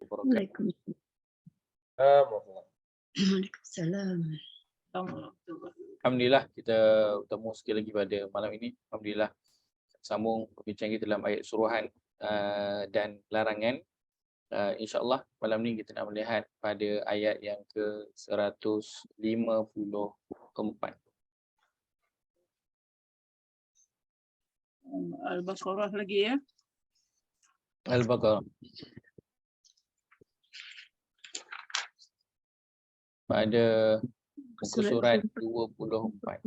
wabarakatuh. Waalaikumsalam. Alhamdulillah kita bertemu sekali lagi pada malam ini. Alhamdulillah sambung perbincangan kita dalam ayat suruhan dan larangan. InsyaAllah malam ni kita nak melihat pada ayat yang ke-154. Al-Baqarah lagi ya. Al-Baqarah. Pada muka surat 24.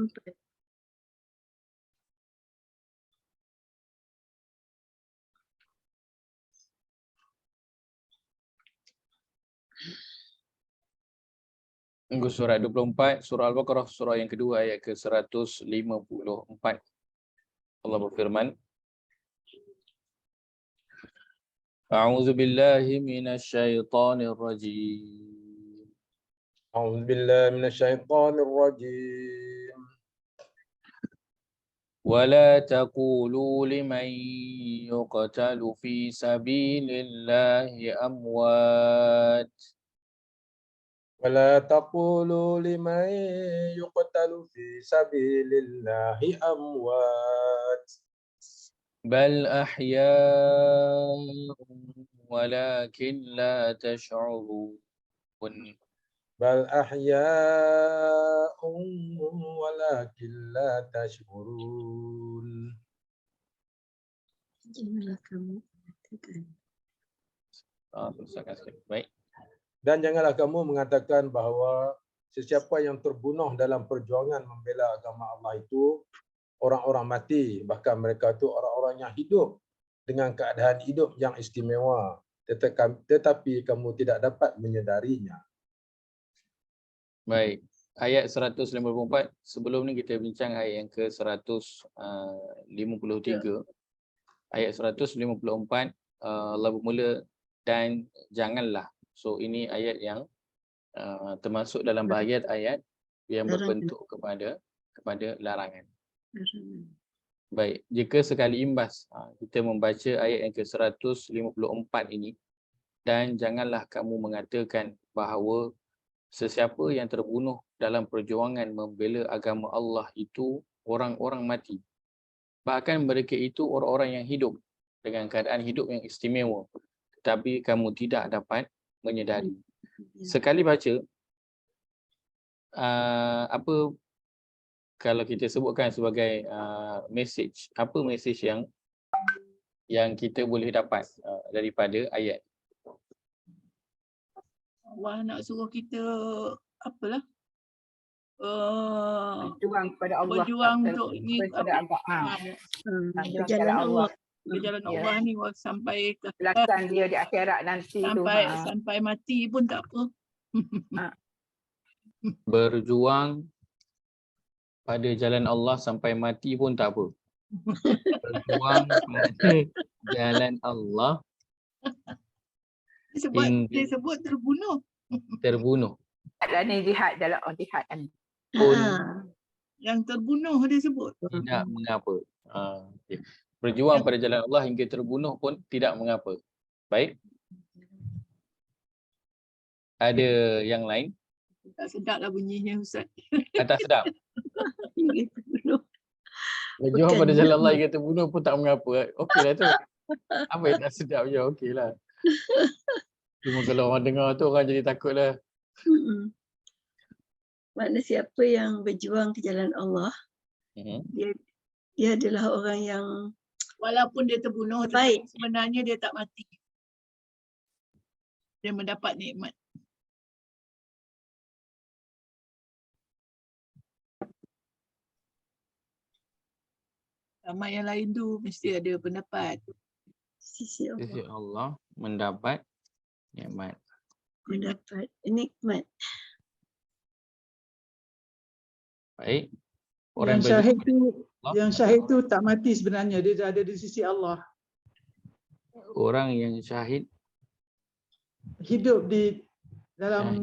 Muka surat 24, surah Al-Baqarah, surah yang kedua ayat ke-154. Allah berfirman, A'udzu billahi minasy syaithanir rajim. A'udzu billahi minasy syaithanir rajim. ولا تقولوا لمن يقتل في سبيل الله أموات ولا تقولوا لمن يقتل في سبيل الله أموات بل أحياء ولكن لا تشعرون بل أحياء ولكن لا تشعرون. Janganlah kamu mengatakan. Baik. Dan janganlah kamu mengatakan bahawa sesiapa yang terbunuh dalam perjuangan membela agama Allah itu orang-orang mati, bahkan mereka itu orang-orang yang hidup dengan keadaan hidup yang istimewa, tetapi kamu tidak dapat menyedarinya. Baik, ayat 154. Sebelum ni kita bincang ayat yang ke-153. Ayat 154 Allah bermula dan janganlah. So ini ayat yang termasuk dalam bahagian ayat yang berbentuk kepada larangan. Baik, jika sekali imbas kita membaca ayat yang ke-154 ini, dan janganlah kamu mengatakan bahawa sesiapa yang terbunuh dalam perjuangan membela agama Allah itu orang-orang mati. Bahkan mereka itu orang-orang yang hidup dengan keadaan hidup yang istimewa, tetapi kamu tidak dapat menyedari. Sekali baca, apa kalau kita sebutkan sebagai message, apa message yang kita boleh dapat daripada ayat? Allah nak suruh kita apalah? Berjuang kepada Allah. Berjuang untuk ni kepada agama. Jalan Allah. Jalan Allah ni sampai ke belakang dia di akhirat nanti sampai mati pun tak apa. Berjuang pada jalan Allah sampai mati pun tak apa. Berjuang pada jalan Allah. Dia sebut terbunuh. Terbunuh. Dan jihad dalam jihad kan. Yang terbunuh dia sebut. Tidak mengapa. Okay. Berjuang pada jalan Allah hingga terbunuh pun tidak mengapa. Baik. Ada yang lain? Tak sedap lah bunyinya Ustaz. Tak sedap. Berjuang pada jalan Allah hingga terbunuh pun tak mengapa. Okeylah tu. Apa yang tak sedap je, okeylah. Cuma kalau orang dengar tu orang jadi takut lah. Makna siapa yang berjuang ke jalan Allah, dia adalah orang yang walaupun dia terbunuh, baik, sebenarnya dia tak mati. Dia mendapat nikmat. Sama yang lain tu mesti ada pendapat. Sisi Allah mendapat nikmat. Mendapat nikmat. Baik. Orang yang syahid tu tak mati sebenarnya, dia ada di sisi Allah. Orang yang syahid hidup di dalam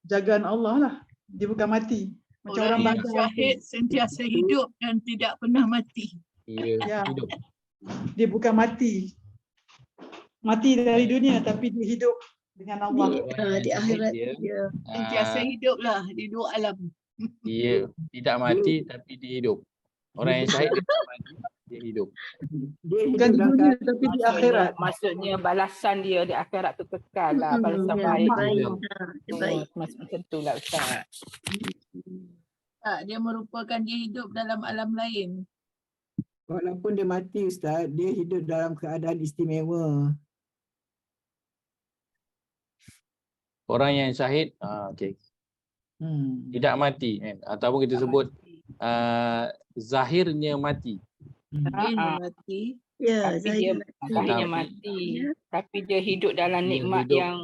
jagaan Allah lah. Dia bukan mati. Macam orang yang syahid sentiasa hidup dan tidak pernah mati. Ya, hidup. Dia bukan mati. Mati dari dunia tapi dia hidup dengan Allah. Di akhirat dia Sentiasa hidup lah di dua alam. dia tidak mati tapi dia hidup. Orang yang syahid dia tak mati, dia hidup. Dia Bukan di hidup dunia dalam tapi di akhirat. maksudnya balasan dia di akhirat tu kekal lah, balasan ya, baik. baik. Betul. Baik. Macam tu lah Ustaz. Tak, dia merupakan dia hidup dalam alam lain. Walaupun dia mati Ustaz, dia hidup dalam keadaan istimewa. Orang yang syahid okey, tidak mati kan, ataupun kita sebut zahirnya mati. Dia mati. Ya, Tapi dia zahirnya Tapi- mati, tapi dia hidup dalam Dia nikmat hidup. yang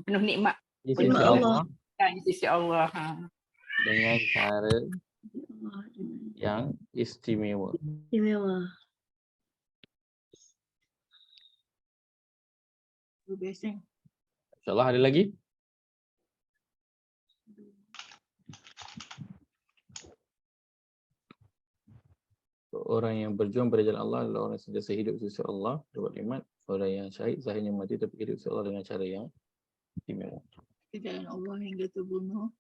penuh nikmat Di Nikmat sisi Allah. Allah di sisi Allah. dengan cara yang istimewa. Istimewa. Itu biasanya. InsyaAllah ada lagi? Orang yang berjuang pada jalan Allah adalah orang yang sentiasa hidup di sisi Allah, dapat nikmat. Orang yang syahid zahirnya mati tapi hidup di sisi Allah dengan cara yang istimewa. Di jalan Allah hingga terbunuh.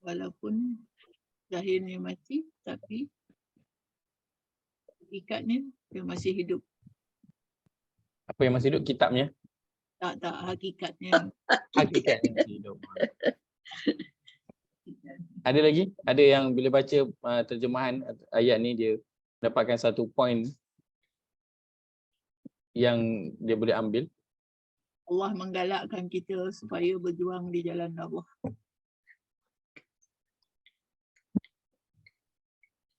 Walaupun zahirnya mati, tapi hakikatnya dia masih hidup. Apa yang masih hidup? Kitabnya. Tak hakikatnya. Hakikatnya masih hidup. Ada lagi? Ada yang bila baca terjemahan ayat ni dia dapatkan satu poin yang dia boleh ambil. Allah menggalakkan kita supaya berjuang di jalan Allah.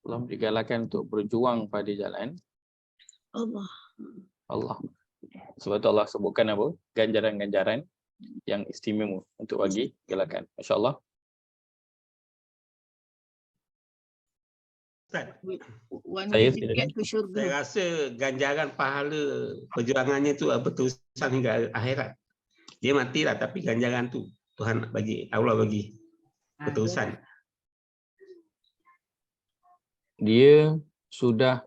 Allah digalakkan untuk berjuang pada jalan Allah. Allah. Sebab tu Allah sebutkan apa? Ganjaran-ganjaran yang istimewa untuk bagi galakan. Masya-Allah. One Saya way tiket ke syurga. Saya rasa ganjaran pahala perjuangannya tu berterusan hingga akhirat. Dia matilah tapi ganjaran tu Tuhan bagi, Allah bagi berterusan. Dia sudah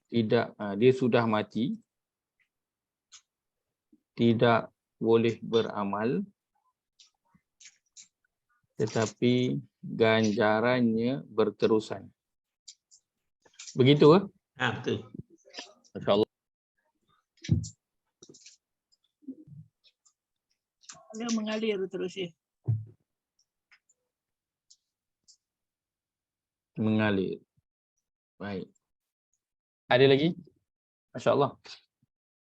tidak dia sudah mati, tidak boleh beramal, tetapi ganjarannya berterusan. Begitu ke? Betul. Masya-Allah. Dia mengalir terus ya. Mengalir. Baik. Ada lagi? Masya-Allah.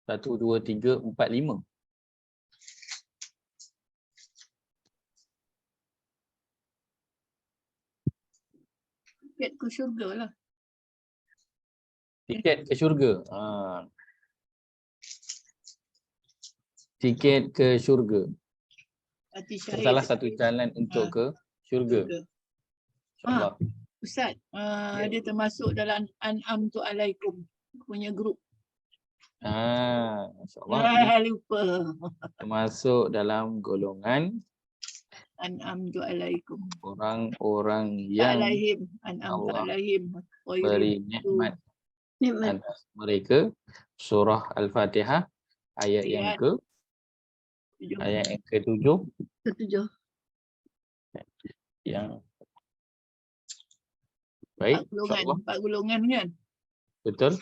1, 2, 3, 4, 5. Tiket ke syurga lah. Tiket ke syurga. Tiket ke syurga. Hati syahid. Salah satu jalan untuk ke syurga. Syurga. InsyaAllah. Ustaz, dia termasuk dalam An'am tu alaikum punya grup. Masya-Allah. Lupa. Termasuk dalam golongan An'am tu alaikum. orang-orang yang Alaihim. An'am tu Allah alaihim. beri nikmat Nikmat. atas mereka. Surah Al-Fatihah ayat yang ke-7 Ketujuh. yang baik, insya-Allah. 4 golongan kan? Betul.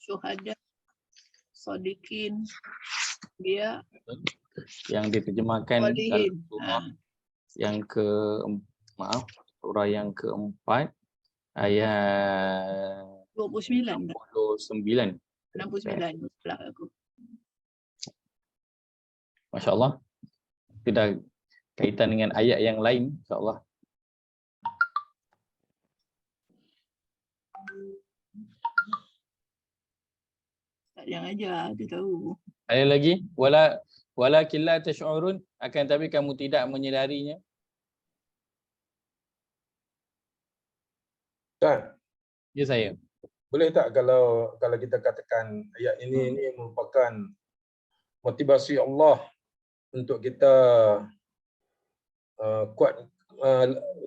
Syuhada, Sadiqin, dia Yang diterjemahkan dalam Salihin. surah yang surah yang keempat ayat 29. 69. 69. Salah aku. Masya-Allah. Tidak kaitan dengan ayat yang lain, insya-Allah. Tak yang ajar, dia tahu. Ada lagi? Walakin la tash'urun, akan tapi kamu tidak menyedarinya. Ustaz, Ya saya. boleh tak kalau kita katakan ayat ini merupakan motivasi Allah untuk kita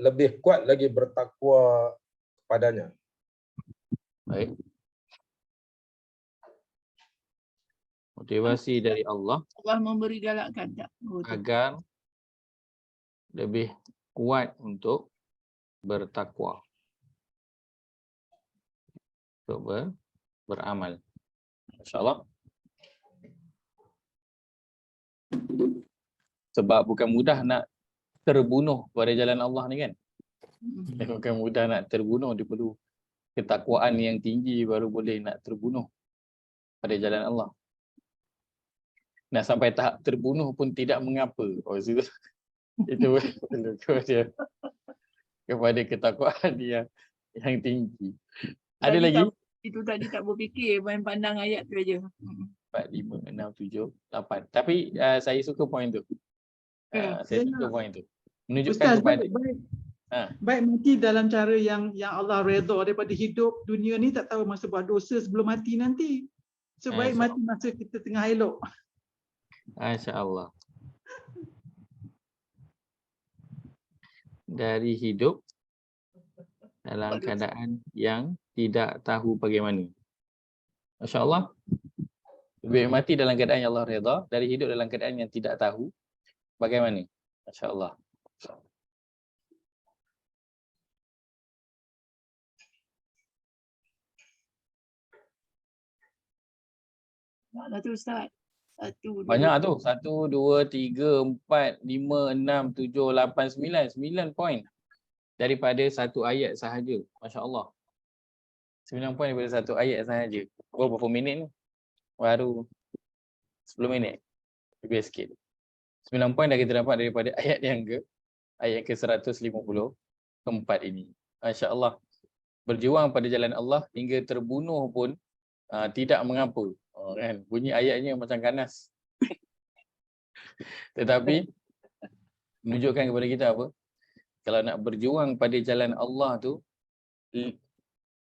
lebih kuat lagi bertakwa kepadanya. Baik. Motivasi dari Allah Allah memberi galakkan tak? Oh, tu. agar lebih kuat untuk bertakwa. Untuk beramal. InsyaAllah. Sebab bukan mudah nak terbunuh pada jalan Allah ni kan. Bukan mudah nak terbunuh, dia perlu ketakwaan yang tinggi baru boleh nak terbunuh pada jalan Allah. Nak sampai tahap terbunuh pun tidak mengapa. Oh, itu perlu kepada ketakwaan yang tinggi. Ada Tadi lagi? Itu tadi tak berfikir, main pandang ayat tu aja. 4, 5, 6, 7, 8. Tapi saya suka poin tu. Saya suka poin tu. Menunjukkan Ustaz, kepada baik mati dalam cara yang Allah redha daripada hidup dunia ni, tak tahu masa buat dosa sebelum mati nanti. So baik mati masa kita tengah elok. Masya-Allah. Dari hidup dalam keadaan yang tidak tahu bagaimana. Masya-Allah. Lebih mati dalam keadaan yang Allah redha, dari hidup dalam keadaan yang tidak tahu bagaimana. Masya-Allah. Mana tu Ustaz? 1, 2, Banyak tu. 1, 2, 3, 4, 5, 6, 7, 8, 9. 9 poin daripada satu ayat sahaja. Masya-Allah. 9 poin daripada satu ayat sahaja. Berapa minit ni? Baru 10 minit. Lebih sikit. 9 poin dah kita dapat daripada ayat yang ayat ke-154 ini. Masya-Allah. Berjuang pada jalan Allah hingga terbunuh pun tidak mengapa. Kan? Bunyi ayatnya macam ganas. Tetapi menunjukkan kepada kita apa? Kalau nak berjuang pada jalan Allah tu,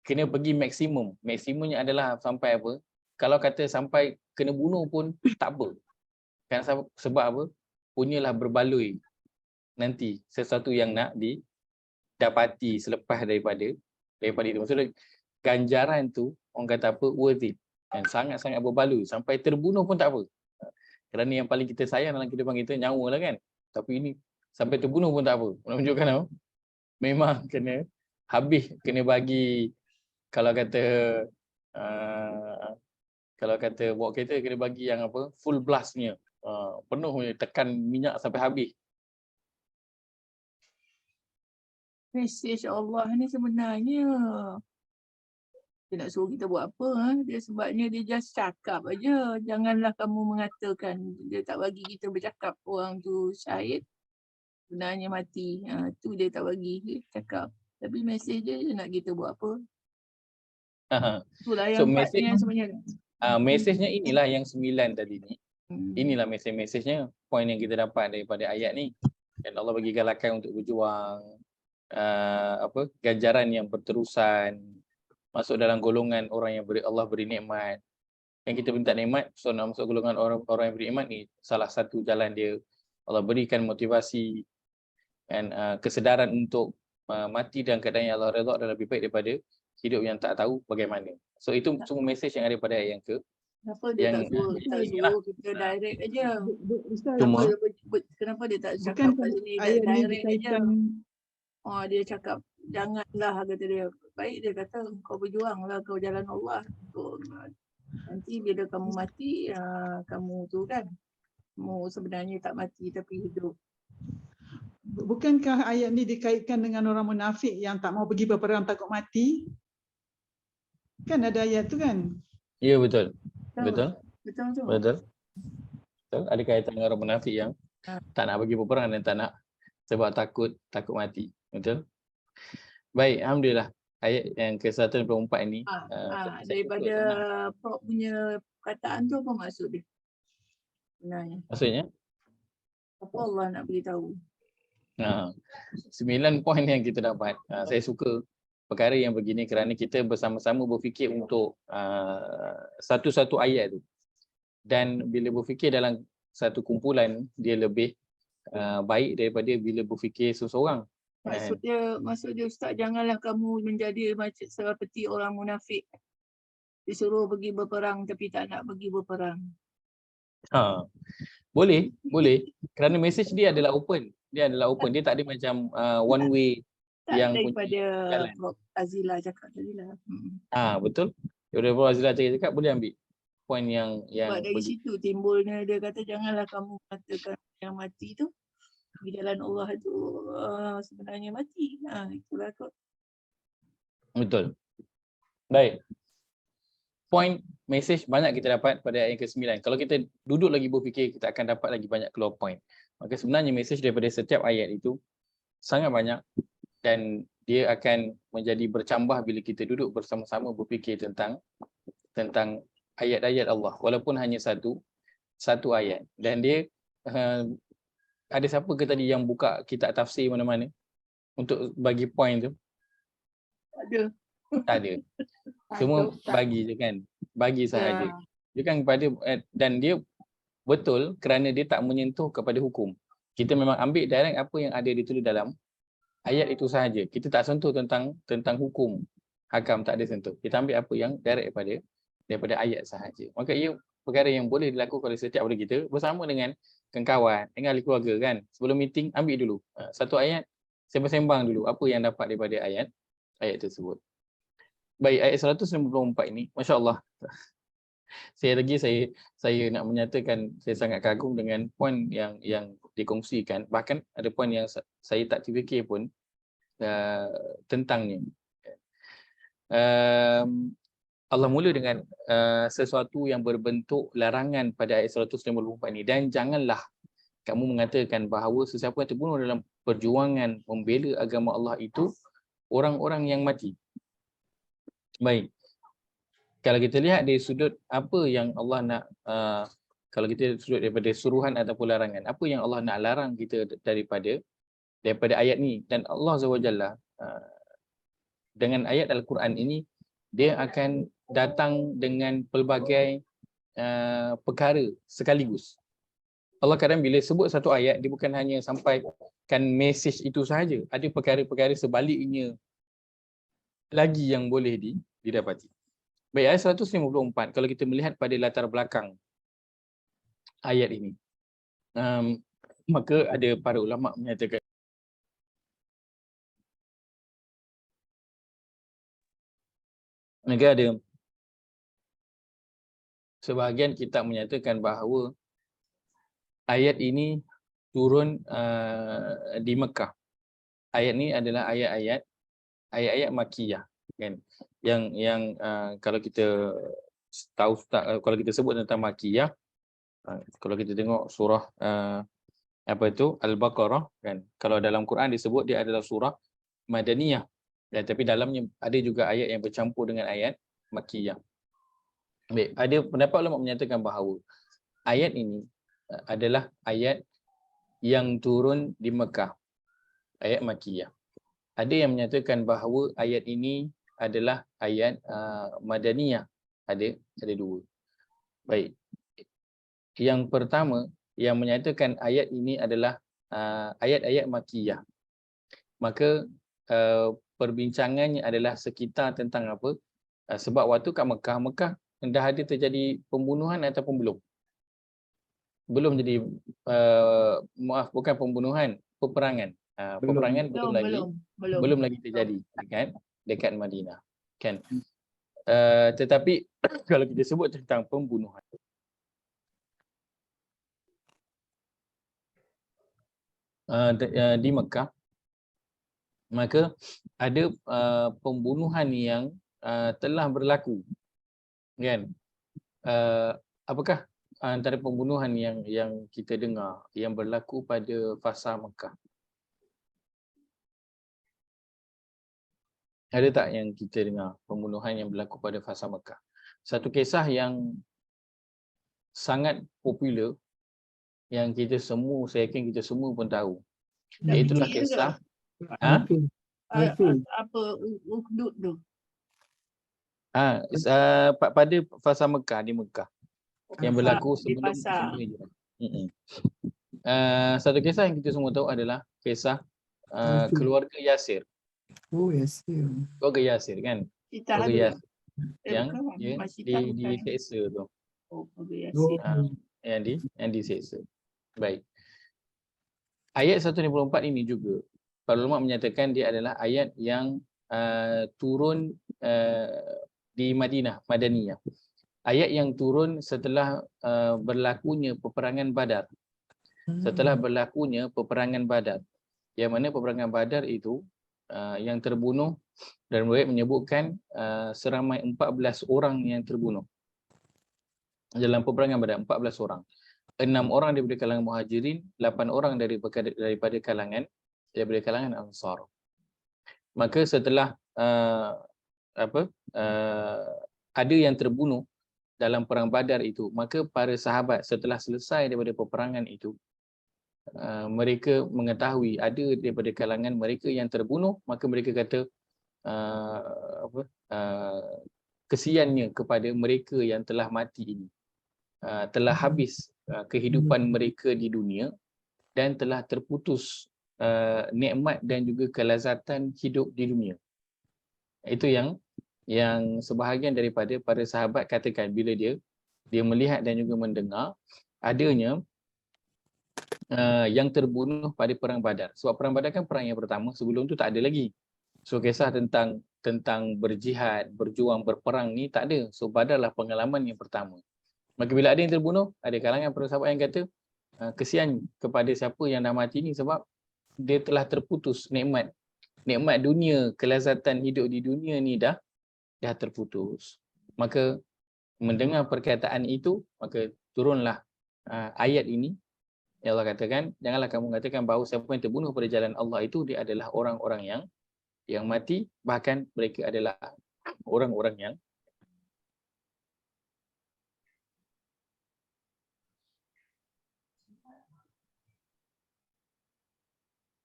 kena pergi maksimum. Maksimumnya adalah sampai apa? Kalau kata sampai kena bunuh pun tak apa. Kan sebab apa? Punyalah berbaloi nanti sesuatu yang nak didapati selepas daripada itu. Maksudnya ganjaran tu orang kata apa? Worth it. Dan sangat-sangat berbaloi. Sampai terbunuh pun tak apa. Kerana yang paling kita sayang dalam kehidupan kita nyawa lah kan. Tapi ini sampai terbunuh pun tak apa. Menunjukkan apa? Memang kena habis, kena bagi kalau kata bawa kereta kena bagi yang apa? Full blastnya. Penuh tekan minyak sampai habis. mesej Allah ni sebenarnya dia nak suruh kita buat apa? Dia sebabnya dia just cakap aja. Janganlah kamu mengatakan. Dia tak bagi kita bercakap orang tu syahid. Sebenarnya mati. Tu dia tak bagi cakap. Tapi mesej dia nak kita buat apa? Itulah yang partnya sebenarnya. Mesejnya inilah yang 9 tadi ni. Inilah mesej-mesejnya. Poin yang kita dapat daripada ayat ni. Dan Allah bagi galakan untuk berjuang. Ganjaran yang berterusan. Masuk dalam golongan orang yang Allah beri nikmat. Yang kita minta nikmat, so nak masuk golongan orang yang beri nikmat ni salah satu jalan dia. Allah berikan motivasi dan kesedaran untuk mati dalam keadaan yang Allah redha adalah lebih baik daripada hidup yang tak tahu bagaimana. So itu semua mesej yang ada pada ayat yang Kenapa dia tak suruh kita direct aja? Kenapa dia tak cakap kat sini direct aja? Dia cakap janganlah, kata dia. Baik dia kata kau berjuanglah kau jalan Allah. Nanti bila kamu mati, kamu tu kan, kamu sebenarnya tak mati tapi hidup. Bukankah ayat ni dikaitkan dengan orang munafik yang tak mau pergi berperang takut mati? Kan ada ayat tu kan? Ya, betul. Betul. Betul. Ada kaitan dengan orang munafik yang tak nak pergi berperang dan tak nak sebab takut mati. Betul. Baik, alhamdulillah. Ayat yang ke-124 ni daripada Prof punya perkataan tu apa maksud dia? Sebenarnya. Maksudnya? Apa Allah nak beritahu? 9 poin yang kita dapat. Saya suka perkara yang begini kerana kita bersama-sama berfikir untuk satu-satu ayat tu. Dan bila berfikir dalam satu kumpulan, dia lebih baik daripada bila berfikir seseorang. Maksudnya Ustaz, janganlah kamu menjadi macam seperti orang munafik. Disuruh pergi berperang tapi tak nak pergi berperang. Boleh, boleh. Kerana message dia adalah open. Dia adalah open. Dia tak ada macam one way Tak yang daripada jalan. Prof Azila cakap tadi lah. Betul. Daripada Prof Azila cakap boleh ambil poin yang Sebab dari begitu. situ timbulnya dia kata janganlah kamu katakan yang mati tu di jalan Allah itu sebenarnya mati. Itulah kot. Betul. Baik. Poin message banyak kita dapat pada ayat ke-9. Kalau kita duduk lagi berfikir, kita akan dapat lagi banyak keluar poin. Maka sebenarnya message daripada setiap ayat itu sangat banyak dan dia akan menjadi bercambah bila kita duduk bersama-sama berfikir tentang ayat-ayat Allah. Walaupun hanya satu ayat. Dan dia ada siapa ke tadi yang buka kitab tafsir mana-mana untuk bagi poin tu? Ada. Tak ada. Semua bagi je kan. Bagi sahaja. Dia kan kepada dan dia betul kerana dia tak menyentuh kepada hukum. Kita memang ambil direct apa yang ada ditulis dalam ayat itu sahaja. Kita tak sentuh tentang hukum. Hakam tak ada sentuh. Kita ambil apa yang direct daripada ayat sahaja. Maka ia perkara yang boleh dilakukan oleh setiap dari kita bersama dengan kawan, dengan ahli keluarga kan. Sebelum meeting ambil dulu satu ayat, sembang-sembang dulu apa yang dapat daripada ayat tersebut. Baik, ayat 194 ini, masya-Allah. Saya nak menyatakan saya sangat kagum dengan poin yang dikongsikan. Bahkan ada poin yang saya tak terfikir pun tentangnya. Allah mula dengan sesuatu yang berbentuk larangan pada ayat 154 ini. Dan janganlah kamu mengatakan bahawa sesiapa yang terbunuh dalam perjuangan membela agama Allah itu orang-orang yang mati. Baik. Kalau kita lihat dari sudut apa yang Allah nak, kalau kita sudut daripada suruhan ataupun larangan, apa yang Allah nak larang kita daripada ayat ni. Dan Allah SWT dengan ayat Al-Quran ini, dia akan datang dengan pelbagai perkara sekaligus. Allah kadang bila sebut satu ayat, dia bukan hanya sampaikan mesej itu sahaja. Ada perkara-perkara sebaliknya lagi yang boleh didapati. Baik, ayat 154, kalau kita melihat pada latar belakang ayat ini, maka ada para ulama menyatakan ada sebahagian kitab menyatakan bahawa ayat ini turun di Mekah. Ayat ini adalah ayat-ayat Makkiyah kan, yang kalau kita tahu, kalau kita sebut tentang Makkiyah, kalau kita tengok surah Al-Baqarah kan, kalau dalam Quran disebut dia adalah surah Madaniyah, tapi dalamnya ada juga ayat yang bercampur dengan ayat Makkiyah. Baik, ada pendapat ulama menyatakan bahawa ayat ini adalah ayat yang turun di Mekah, ayat Makkiyah. Ada yang menyatakan bahawa ayat ini adalah ayat Madaniyah. Ada dua. Baik. Yang pertama yang menyatakan ayat ini adalah ayat-ayat Makkiyah. Maka perbincangannya adalah sekitar tentang apa? Sebab waktu kat Mekah dah ada terjadi pembunuhan ataupun belum? Belum jadi bukan pembunuhan, peperangan. Peperangan belum lagi terjadi dekat Madinah kan. Tetapi kalau kita sebut tentang pembunuhan, di Mekah, maka ada pembunuhan yang telah berlaku kan. Apakah antara pembunuhan yang kita dengar yang berlaku pada fasa Mekah? Ada tak yang kita dengar pembunuhan yang berlaku pada fasa Mekah? Satu kisah yang sangat popular yang saya yakin kita semua pun tahu. Iaitulah kisah apa Ukhdud tu? Pada fasa Mekah, di Mekah. Yang berlaku sebelum Hijrah. Satu kisah yang kita semua tahu adalah kisah keluarga Yasir. Yasir. Keluarga Yasir kan? Keluarga Yasir yang diseksa tu. yang diseksa. Baik. Ayat 154 ini juga para ulama menyatakan dia adalah ayat yang turun di Madaniyah. Ayat yang turun setelah berlakunya peperangan Badar. Setelah berlakunya peperangan Badar. Yang mana peperangan Badar itu yang terbunuh, dan riwayat menyebutkan seramai 14 orang yang terbunuh. Dalam peperangan Badar 14 orang. 6 orang daripada kalangan Muhajirin, 8 orang daripada kalangan Ansar. Maka setelah ada yang terbunuh dalam perang Badar itu, maka para sahabat setelah selesai daripada peperangan itu, mereka mengetahui ada daripada kalangan mereka yang terbunuh, maka mereka kata kesiannya kepada mereka yang telah mati ini, telah habis kehidupan mereka di dunia dan telah terputus nikmat dan juga kelazatan hidup di dunia. Itu yang sebahagian daripada para sahabat katakan bila dia melihat dan juga mendengar adanya yang terbunuh pada perang Badar. Sebab perang Badar kan perang yang pertama, sebelum tu tak ada lagi. So kisah tentang berjihad, berjuang, berperang ni tak ada. So Badar lah pengalaman yang pertama. Maka bila ada yang terbunuh, ada kalangan para sahabat yang kata kesian kepada siapa yang dah mati ni sebab dia telah terputus nikmat dunia, kelazatan hidup di dunia ni dah terputus. Maka mendengar perkataan itu, maka turunlah ayat ini. Ya Allah katakan, janganlah kamu katakan bahawa siapa yang terbunuh pada jalan Allah itu dia adalah orang-orang yang mati, bahkan mereka adalah orang-orang yang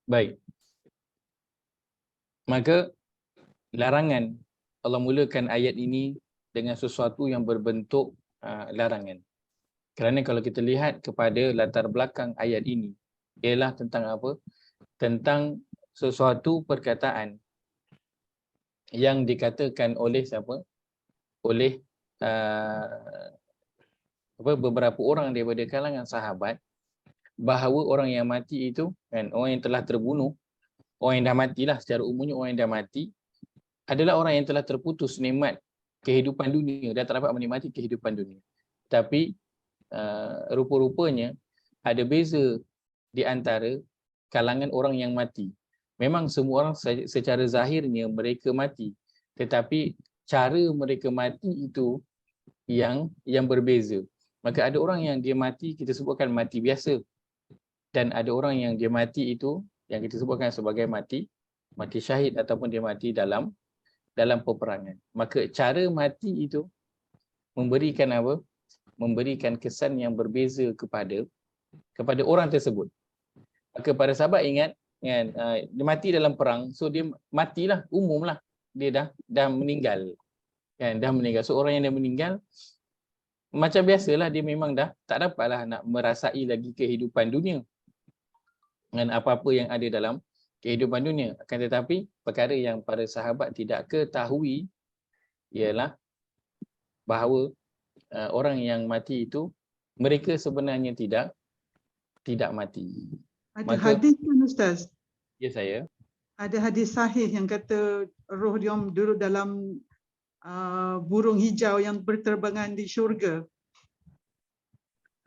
baik. Maka larangan, Allah mulakan ayat ini dengan sesuatu yang berbentuk larangan. Kerana kalau kita lihat kepada latar belakang ayat ini, ialah tentang apa? Tentang sesuatu perkataan yang dikatakan oleh siapa? Oleh beberapa orang daripada kalangan sahabat, bahawa orang yang mati itu, kan, orang yang telah terbunuh, orang yang dah matilah secara umumnya, orang yang dah mati adalah orang yang telah terputus nikmat kehidupan dunia dan tak dapat menikmati kehidupan dunia. Tapi rupa-rupanya ada beza di antara kalangan orang yang mati. Memang semua orang secara zahirnya mereka mati, tetapi cara mereka mati itu yang berbeza. Maka ada orang yang dia mati, kita sebutkan mati biasa, dan ada orang yang dia mati itu yang kita sebutkan sebagai mati syahid ataupun dia mati dalam peperangan. Maka cara mati itu memberikan apa? Memberikan kesan yang berbeza kepada orang tersebut. Maka para sahabat ingat kan, dia mati dalam perang, so dia matilah, umumlah dia dah meninggal. Kan, dah meninggal. So orang yang dah meninggal macam biasalah, dia memang dah tak dapatlah nak merasai lagi kehidupan dunia dengan apa-apa yang ada dalam kehidupan dunia. Akan tetapi perkara yang para sahabat tidak ketahui ialah bahawa orang yang mati itu mereka sebenarnya tidak mati. Ada hadis kan Ustaz? Ya saya. Ada hadis sahih yang kata roh dia duduk dalam burung hijau yang berterbangan di syurga.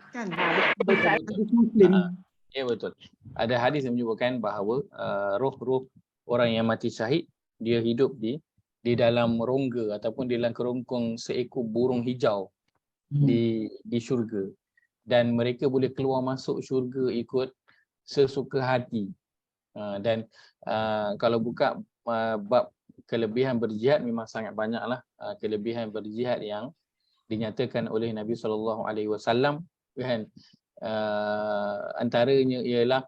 Kan? Hadis Muslim. Ya betul. Ada hadis yang menyebutkan bahawa roh-roh orang yang mati syahid dia hidup di dalam rongga ataupun di dalam kerongkong seekor burung hijau di syurga, dan mereka boleh keluar masuk syurga ikut sesuka hati. Dan kalau buka bab kelebihan berjihad, memang sangat banyaklah kelebihan berjihad yang dinyatakan oleh Nabi SAW, kan. Antaranya ialah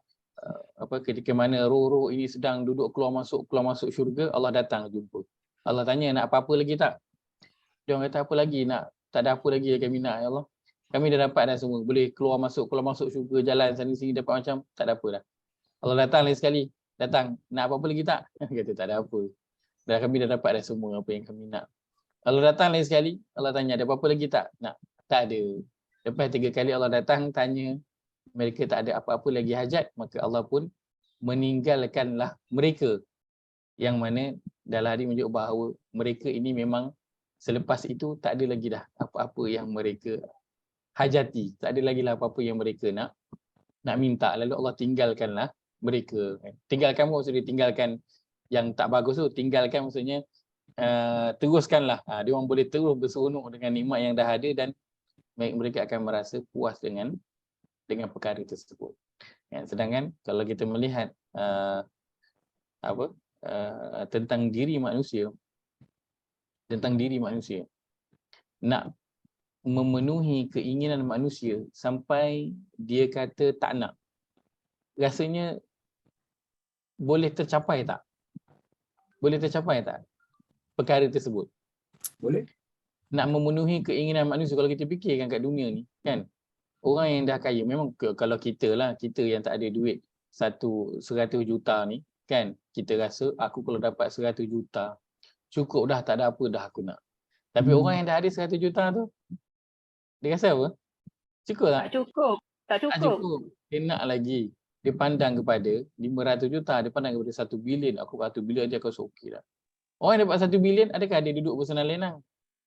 ketika mana roh-roh ini sedang duduk keluar masuk syurga, Allah datang jumpa. Allah tanya, nak apa-apa lagi tak? Dia orang kata, apa lagi nak? Tak ada apa lagi yang kami nak, ya Allah. Kami dah dapat dah semua. Boleh keluar masuk syurga, jalan sana sini dapat macam, tak ada apa dah. Allah datang lagi sekali. Datang, nak apa-apa lagi tak? Kata tak ada apa. Dah kami dah dapat dah semua apa yang kami nak. Allah datang lagi sekali. Allah tanya, ada apa-apa lagi tak? Nak? Tak ada. Lepas 3 kali Allah datang tanya, mereka tak ada apa-apa lagi hajat, maka Allah pun meninggalkanlah mereka. Yang mana dalam hadis menunjuk bahawa mereka ini memang selepas itu tak ada lagi dah apa-apa yang mereka hajati. Tak ada lagi lah apa-apa yang mereka nak minta. Lalu Allah tinggalkanlah mereka. Tinggalkan maksudnya tinggalkan yang tak bagus tu. Tinggalkan maksudnya teruskanlah. Dia orang boleh terus berseronok dengan nikmat yang dah ada dan mereka akan merasa puas dengan perkara tersebut. Sedangkan kalau kita melihat tentang diri manusia, nak memenuhi keinginan manusia sampai dia kata tak nak, rasanya boleh tercapai tak? Boleh tercapai tak perkara tersebut? Boleh. Nak memenuhi keinginan manusia, kalau kita fikirkan kat dunia ni kan, orang yang dah kaya, memang kalau kita yang tak ada duit 100 juta ni kan, kita rasa aku kalau dapat 100 juta cukup dah, tak ada apa dah aku nak. Tapi orang yang dah ada 100 juta tu, dia rasa apa? Cukup tak? Tak Tak cukup. Dia nak lagi. Dia pandang kepada 500 juta, dia pandang kepada 1 bilion. Aku 1 bilion dia, aku rasa okey dah. Orang yang dapat 1 bilion, adakah dia duduk bersenang lenang?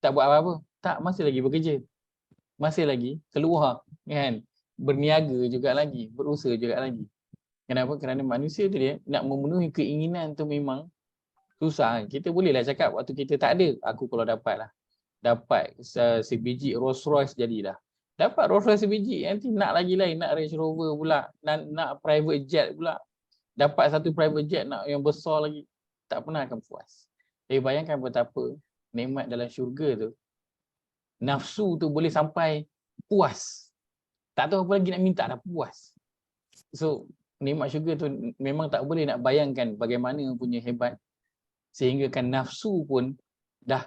Tak buat apa-apa? Tak, masih lagi bekerja. Masih lagi keluar kan, berniaga juga lagi, berusaha juga lagi. Kenapa? Kerana manusia tu dia nak memenuhi keinginan tu memang susah. Kita bolehlah cakap waktu kita tak ada, aku kalau dapat sebiji Rolls Royce jadilah. Dapat Rolls Royce sebiji, nanti nak lagi lain, nak Range Rover pula, nak private jet pula. Dapat satu private jet nak yang besar lagi, tak pernah akan puas. Jadi bayangkan betapa nikmat dalam syurga tu, nafsu tu boleh sampai puas. Tak tahu apa lagi nak minta, dah puas. So nikmat syurga tu memang tak boleh nak bayangkan bagaimana punya hebat, sehingga kan nafsu pun dah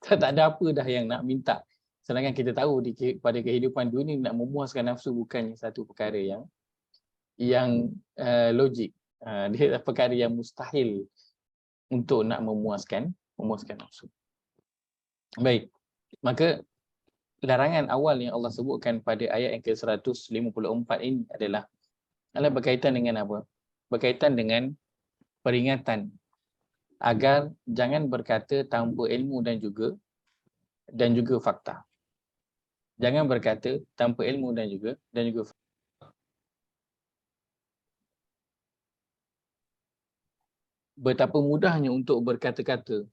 tak ada apa dah yang nak minta. Sedangkan kita tahu pada kehidupan dunia, nak memuaskan nafsu bukannya satu perkara yang logik. Dia perkara yang mustahil untuk nak memuaskan nafsu. Baik. Maka larangan awal yang Allah sebutkan pada ayat yang ke-154 ini adalah berkaitan dengan apa? Berkaitan dengan peringatan agar jangan berkata tanpa ilmu dan juga fakta. Jangan berkata tanpa ilmu dan juga fakta. Betapa mudahnya untuk berkata-kata,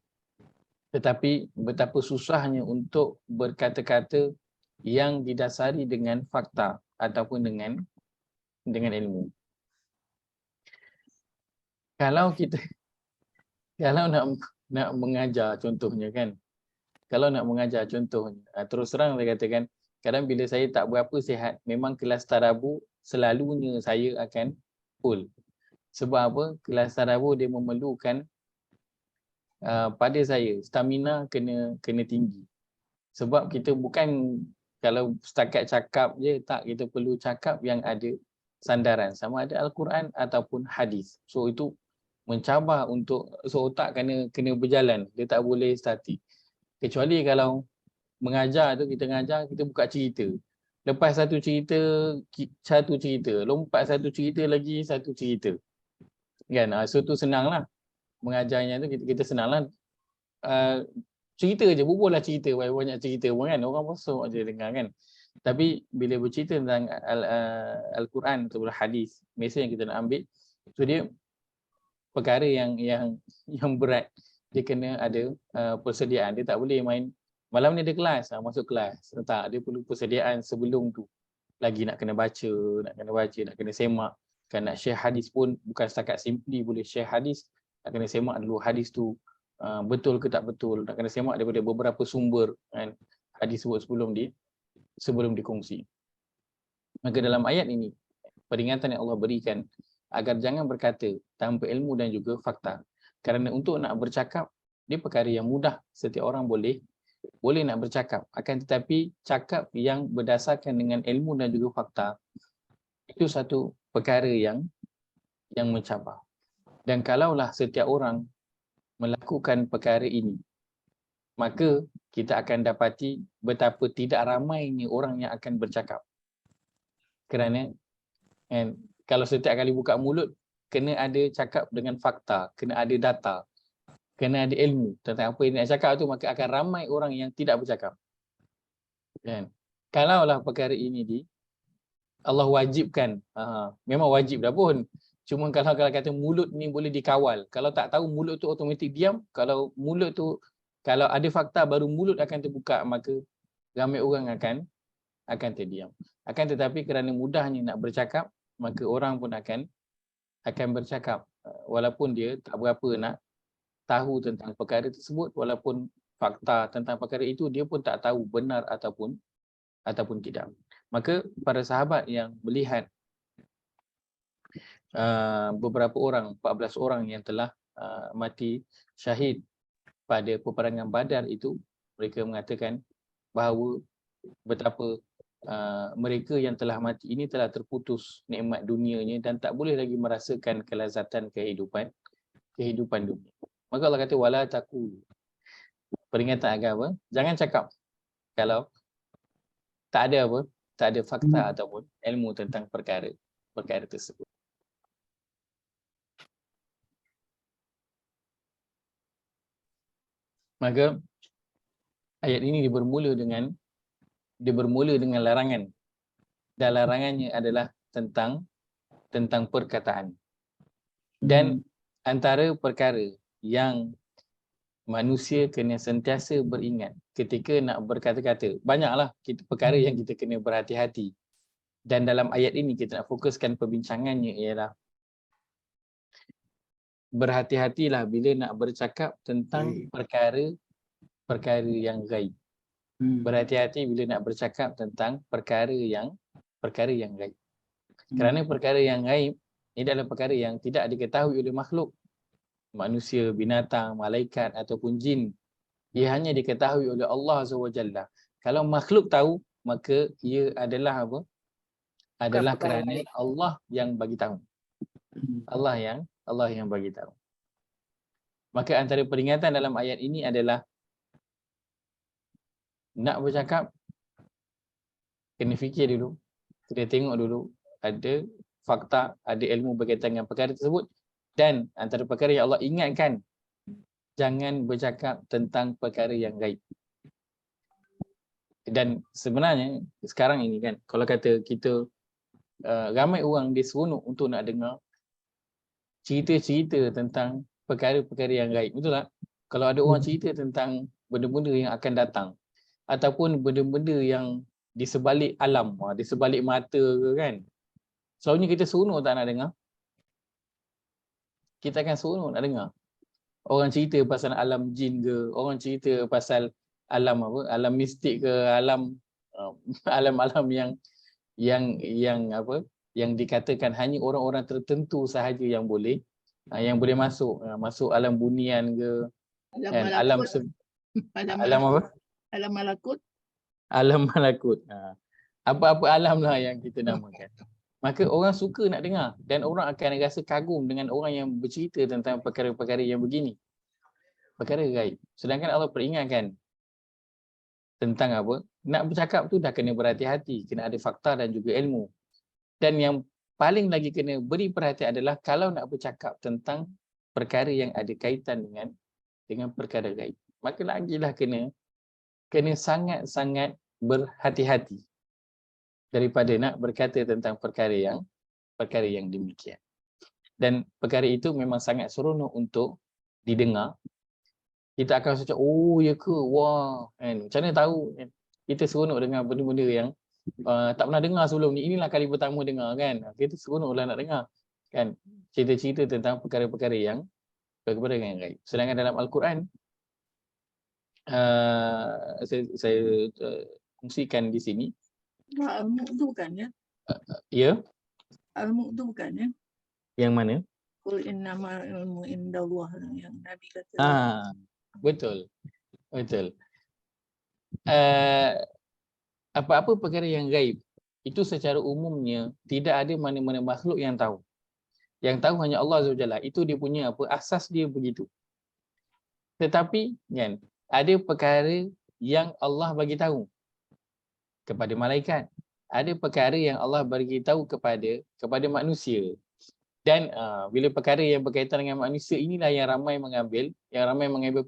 tetapi betapa susahnya untuk berkata-kata yang didasari dengan fakta ataupun dengan ilmu. Kalau nak mengajar contohnya kan, terus terang saya katakan, kadang bila saya tak berapa sihat, memang kelas tadabbur selalunya saya akan full. Sebab apa? Kelas tadabbur dia memerlukan pada saya stamina kena tinggi. Sebab kita bukan kalau setakat cakap je, tak, kita perlu cakap yang ada sandaran, sama ada Al-Quran ataupun hadis. So itu mencabar untuk otak kena berjalan, dia tak boleh statik. Kecuali kalau mengajar tu, kita ngajar, kita buka cerita. Lepas satu cerita, lompat satu cerita lagi, satu cerita. Kan? So tu senanglah. Mengajarnya tu kita senanglah. Cerita je, berbual lah cerita, banyak cerita pun kan. Orang masuk je dengar kan. Tapi bila bercerita tentang Al-Quran atau hadis, mesej yang kita nak ambil, so dia perkara yang berat. Dia kena ada persediaan. Dia tak boleh main malam ni ada kelas, masuk kelas. Tak, dia perlu persediaan sebelum tu. Lagi nak kena baca, nak kena semak. Kan nak share hadis pun bukan setakat simply boleh share hadis, nak kena semak dulu hadis tu betul ke tak betul. Nak kena semak daripada beberapa sumber kan, hadis sebelum dikongsi. Maka dalam ayat ini, peringatan yang Allah berikan agar jangan berkata tanpa ilmu dan juga fakta. Kerana untuk nak bercakap, dia perkara yang mudah. Setiap orang boleh nak bercakap. Akan tetapi cakap yang berdasarkan dengan ilmu dan juga fakta, itu satu perkara yang mencabar. Dan kalaulah setiap orang melakukan perkara ini, maka kita akan dapati betapa tidak ramainya orang yang akan bercakap. Kerana kalau setiap kali buka mulut, kena ada cakap dengan fakta, kena ada data, kena ada ilmu tentang apa yang nak cakap tu, maka akan ramai orang yang tidak bercakap. Kan? Kalaulah perkara ini Allah wajibkan, memang wajib dah pun. Cuma kalau kata mulut ni boleh dikawal. Kalau tak tahu, mulut tu automatik diam. Kalau mulut tu, kalau ada fakta baru mulut akan terbuka, maka ramai orang akan terdiam. Akan tetapi kerana mudahnya nak bercakap, maka orang pun akan bercakap walaupun dia tak berapa nak tahu tentang perkara tersebut, walaupun fakta tentang perkara itu dia pun tak tahu benar ataupun tidak. Maka para sahabat yang melihat beberapa orang, 14 orang yang telah mati syahid pada peperangan Badar itu, mereka mengatakan bahawa betapa mereka yang telah mati ini telah terputus nikmat dunianya dan tak boleh lagi merasakan kelazatan kehidupan dunia. Maka Allah kata wala taqulu. Peringatan agar apa? Jangan cakap kalau tak ada fakta ataupun ilmu tentang perkara tersebut. Maka ayat ini dia bermula dengan larangan. Dan larangannya adalah tentang perkataan. Dan antara perkara yang manusia kena sentiasa beringat ketika nak berkata-kata, banyaklah perkara yang kita kena berhati-hati. Dan dalam ayat ini kita nak fokuskan perbincangannya ialah berhati-hatilah bila nak bercakap tentang perkara yang gaib. Berhati-hati bila nak bercakap tentang perkara yang gaib. Kerana perkara yang gaib ini adalah perkara yang tidak diketahui oleh makhluk, manusia, binatang, malaikat ataupun jin. Ia hanya diketahui oleh Allah SWT. Kalau makhluk tahu, maka ia adalah apa? Adalah kerana Allah yang bagi tahu. Allah yang bagi tahu. Maka antara peringatan dalam ayat ini adalah nak bercakap, kena fikir dulu, kena tengok dulu ada fakta, ada ilmu berkaitan dengan perkara tersebut. Dan antara perkara yang Allah ingatkan, jangan bercakap tentang perkara yang gaib. Dan sebenarnya sekarang ini kan, kalau kata kita ramai orang dia seronok untuk nak dengar cerita-cerita tentang perkara-perkara yang gaib. Betul tak? Kalau ada orang cerita tentang benda-benda yang akan datang ataupun benda-benda yang di sebalik alam, di sebalik mata ke kan, selalunya kita seronok tak nak dengar. Kita akan seronok nak dengar orang cerita pasal alam jin ke, orang cerita pasal alam apa, alam mistik ke, alam yang dikatakan hanya orang-orang tertentu sahaja yang boleh masuk alam bunian ke, alam apa? Alam malakut. Alam malakut. Apa-apa alam lah yang kita namakan. Maka orang suka nak dengar dan orang akan rasa kagum dengan orang yang bercerita tentang perkara-perkara yang begini. Perkara gaib. Sedangkan Allah peringatkan tentang apa? Nak bercakap tu dah kena berhati-hati, kena ada fakta dan juga ilmu. Dan yang paling lagi kena beri perhatian adalah kalau nak bercakap tentang perkara yang ada kaitan dengan perkara gaib, maka lagilah kena sangat-sangat berhati-hati daripada nak berkata tentang perkara yang demikian. Dan perkara itu memang sangat seronok untuk didengar. Kita akan rasa, oh ya ke, wah, kan? Macam mana tahu kan? Kita seronok dengar benda-benda yang tak pernah dengar sebelum ni. Inilah kali pertama dengar kan. Kita seronoklah nak dengar kan cerita-cerita tentang perkara-perkara yang gaib. Sedangkan dalam Al-Quran, saya kongsikan di sini. Al-Mulk tu bukan ya? Ya. Al-Mulk tu bukan ya? Yang mana? Qul innama ilmu indallah yang Nabi kata. Betul. Apa-apa perkara yang gaib itu secara umumnya tidak ada mana-mana makhluk yang tahu. Yang tahu hanya Allah SWT. Itu dia punya asas dia begitu. Tetapi kan, ada perkara yang Allah bagi tahu kepada malaikat. Ada perkara yang Allah bagi tahu kepada manusia. Dan bila perkara yang berkaitan dengan manusia inilah yang ramai mengambil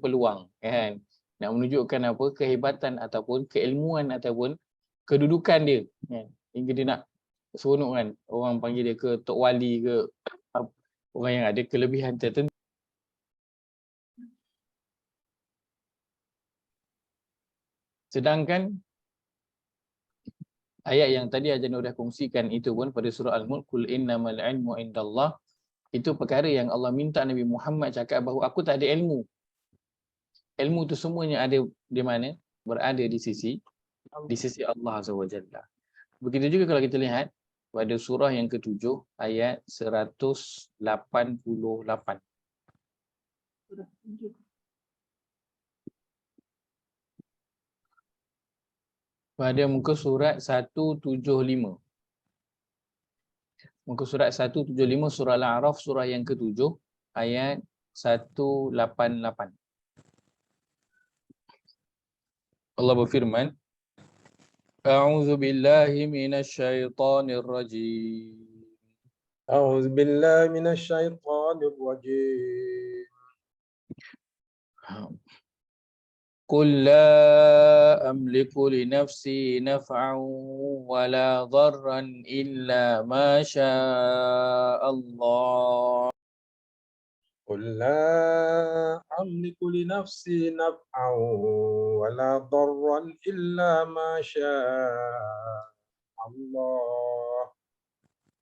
peluang, kan? Nak menunjukkan apa kehebatan ataupun keilmuan ataupun kedudukan dia, kan? Hingga dia nak seronok, kan? Orang panggil dia ke Tok Wali ke orang yang ada kelebihan tertentu. Sedangkan ayat yang tadi Ajan dah kongsikan itu pun pada surah Al-Mulk, Qul innamal ilmu indallah, itu perkara yang Allah minta Nabi Muhammad cakap bahawa aku tak ada ilmu. Ilmu tu semuanya ada di mana? Berada di sisi Allah Azza wa Jalla. Begitu juga kalau kita lihat pada surah yang ke-7 ayat 188. Pada muka surat 175. Muka surat 175 surah Al-A'raf, surah yang ke-7 ayat 188. Allah berfirman, A'udzu billahi minasyaitonir rajim. A'udzu billahi minasyaitonir rajim. Qul la amliku li nafsi naf'an wa la dharran illa ma syaa Allah. قل لا أملك لنفسي نفعا ولا ضرا إلا ما شاء الله.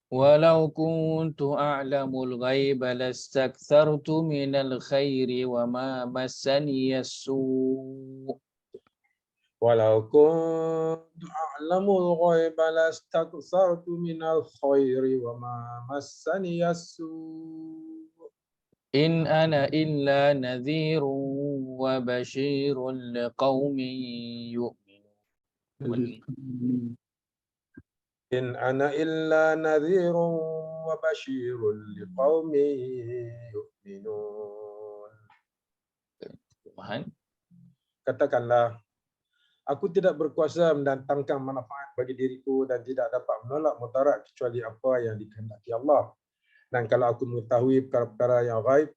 Walau kuntu a'lamul ghaiba lastaktsartu minal khairi wa ma massani as-su'. ولو كنت أعلم الغيب لاستكثرت من الخير وما مسني السوء. In ana illa nadhirun wa bashirun liqaumin yu'minun. إن أنا إلا نذير وبشير لقوم يؤمنون. Katakanlah, aku tidak berkuasa mendatangkan manfaat bagi diriku dan tidak dapat menolak mudarat kecuali apa yang dikehendaki Allah. Dan kalau aku mengetahui perkara-perkara yang gaib,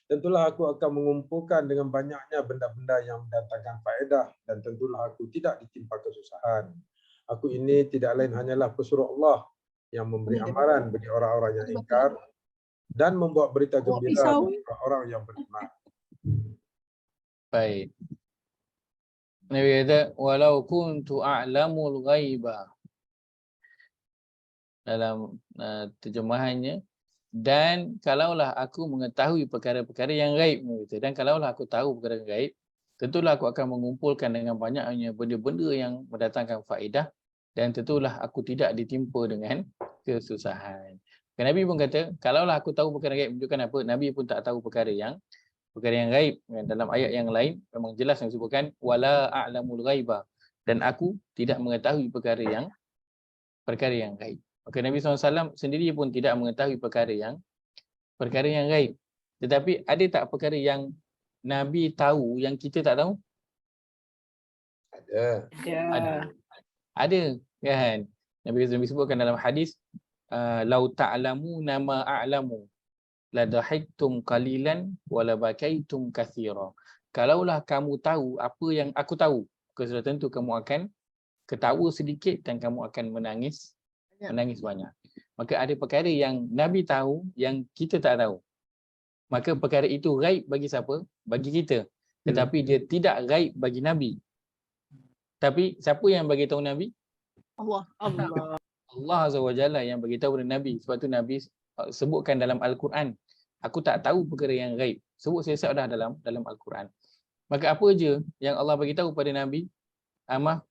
tentulah aku akan mengumpulkan dengan banyaknya benda-benda yang mendatangkan faedah dan tentulah aku tidak ditimpa kesusahan. Aku ini tidak lain hanyalah pesuruh Allah yang memberi amaran bagi orang-orang yang ingkar dan membuat berita gembira bagi orang-orang yang beriman. Baik. Nabi kata, walau kuntu a'lamul ghaiba. Dalam terjemahannya, dan kalaulah aku mengetahui perkara-perkara yang gaib, dan kalaulah aku tahu perkara yang gaib, tentulah aku akan mengumpulkan dengan banyaknya benda-benda yang mendatangkan faedah dan tentulah aku tidak ditimpa dengan kesusahan. Nabi pun kata, kalaulah aku tahu perkara gaib, menunjukkan apa? Nabi pun tak tahu perkara yang gaib. Dalam ayat yang lain memang jelas yang disebutkan wala a'lamul ghaiba, dan aku tidak mengetahui perkara yang gaib. Maka Nabi SAW sendiri pun tidak mengetahui perkara yang gaib. Tetapi ada tak perkara yang Nabi tahu yang kita tak tahu? Ada. Ada, kan? Nabi sebutkan dalam hadis, lau ta'lamuna ma a'lamu la dahiktum qalilan wa la bakaitum katsira. Kalaulah kamu tahu apa yang aku tahu, sudah tentu kamu akan ketawa sedikit dan kamu akan menangis banyak. Maka ada perkara yang Nabi tahu yang kita tak tahu. Maka perkara itu gaib bagi siapa? Bagi kita. Tetapi dia tidak gaib bagi Nabi. Tapi siapa yang bagi tahu Nabi? Allah Azza wa Jalla yang bagi tahu kepada Nabi. Sebab tu Nabi sebutkan dalam Al-Quran, aku tak tahu perkara yang gaib. Sebut selesai dah dalam Al-Quran. Maka apa je yang Allah bagi tahu pada Nabi?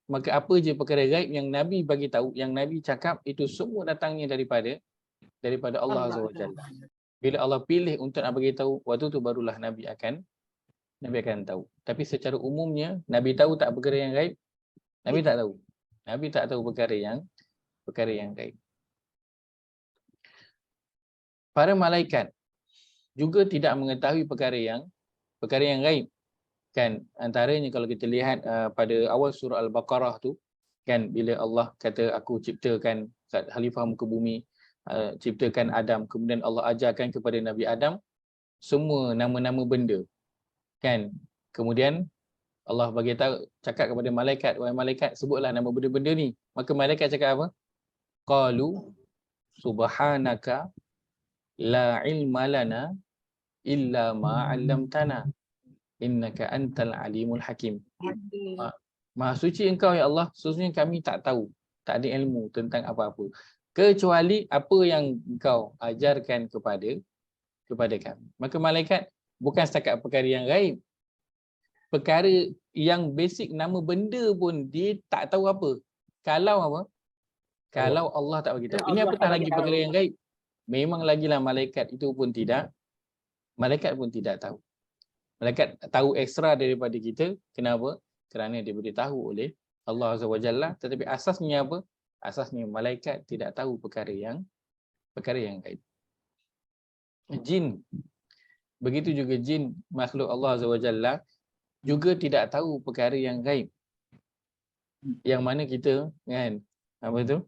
Maka apa je perkara gaib yang Nabi bagi tahu, yang Nabi cakap, itu semua datangnya daripada Allah Azza wa Jalla. Bila Allah pilih untuk nak bagi tahu, waktu tu barulah Nabi akan tahu. Tapi secara umumnya Nabi tahu tak perkara yang gaib? Nabi tak tahu. Nabi tak tahu perkara yang gaib. Para malaikat juga tidak mengetahui perkara yang gaib. Kan antaranya kalau kita lihat pada awal surah Al-Baqarah tu kan, bila Allah kata aku ciptakan khalifah muka bumi, ciptakan Adam, kemudian Allah ajarkan kepada Nabi Adam semua nama-nama benda kan. Kemudian Allah bagi tahu, cakap kepada malaikat, wahai malaikat sebutlah nama benda-benda ni. Maka malaikat cakap apa? Qalu subhanaka la ilma lana illa ma 'allamtana innaka antal alimul hakim. Maha suci engkau ya Allah, sesungguhnya kami tak tahu, tak ada ilmu tentang apa-apa kecuali apa yang engkau ajarkan kepada kami. Maka malaikat bukan setakat perkara yang gaib, perkara yang basic nama benda pun dia tak tahu apa. Kalau apa? Kalau Allah tak bagi tahu. Ini apatah lagi perkara yang gaib. Memang lagilah malaikat itu pun tidak, malaikat pun tidak tahu. Malaikat tahu ekstra daripada kita. Kenapa? Kerana dia diberitahu oleh Allah Azza wa Jalla. Tetapi asasnya apa? Asasnya malaikat tidak tahu perkara yang gaib. Jin. Begitu juga jin, makhluk Allah Azza wa Jalla, juga tidak tahu perkara yang gaib. Yang mana kita kan, apa tu?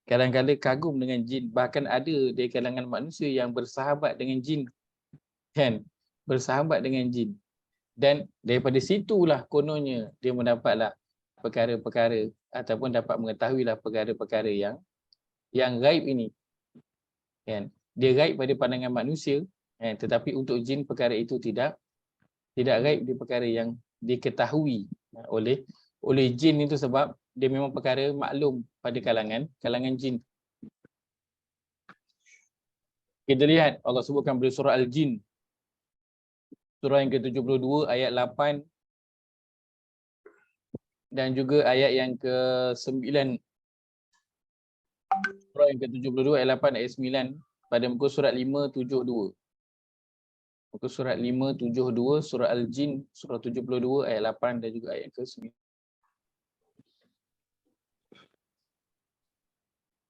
Kadang-kadang kagum dengan jin. Bahkan ada di kalangan manusia yang bersahabat dengan jin. Kan? Bersahabat dengan jin. Dan daripada situlah kononnya dia mendapatlah perkara-perkara ataupun dapat mengetahuilah perkara-perkara yang gaib ini. Kan? Dia gaib pada pandangan manusia, kan? Tetapi untuk jin perkara itu tidak gaib, di perkara yang diketahui oleh jin itu, sebab dia memang perkara maklum pada kalangan jin. Kita lihat Allah sebutkan pada surah Al-Jin, surah yang ke-72 ayat 8 dan juga ayat yang ke-9. Surah yang ke-72 ayat 8 ayat 9 pada muka surat 572. Muka surat 572 surah Al-Jin surah 72 ayat 8 dan juga ayat ke-9.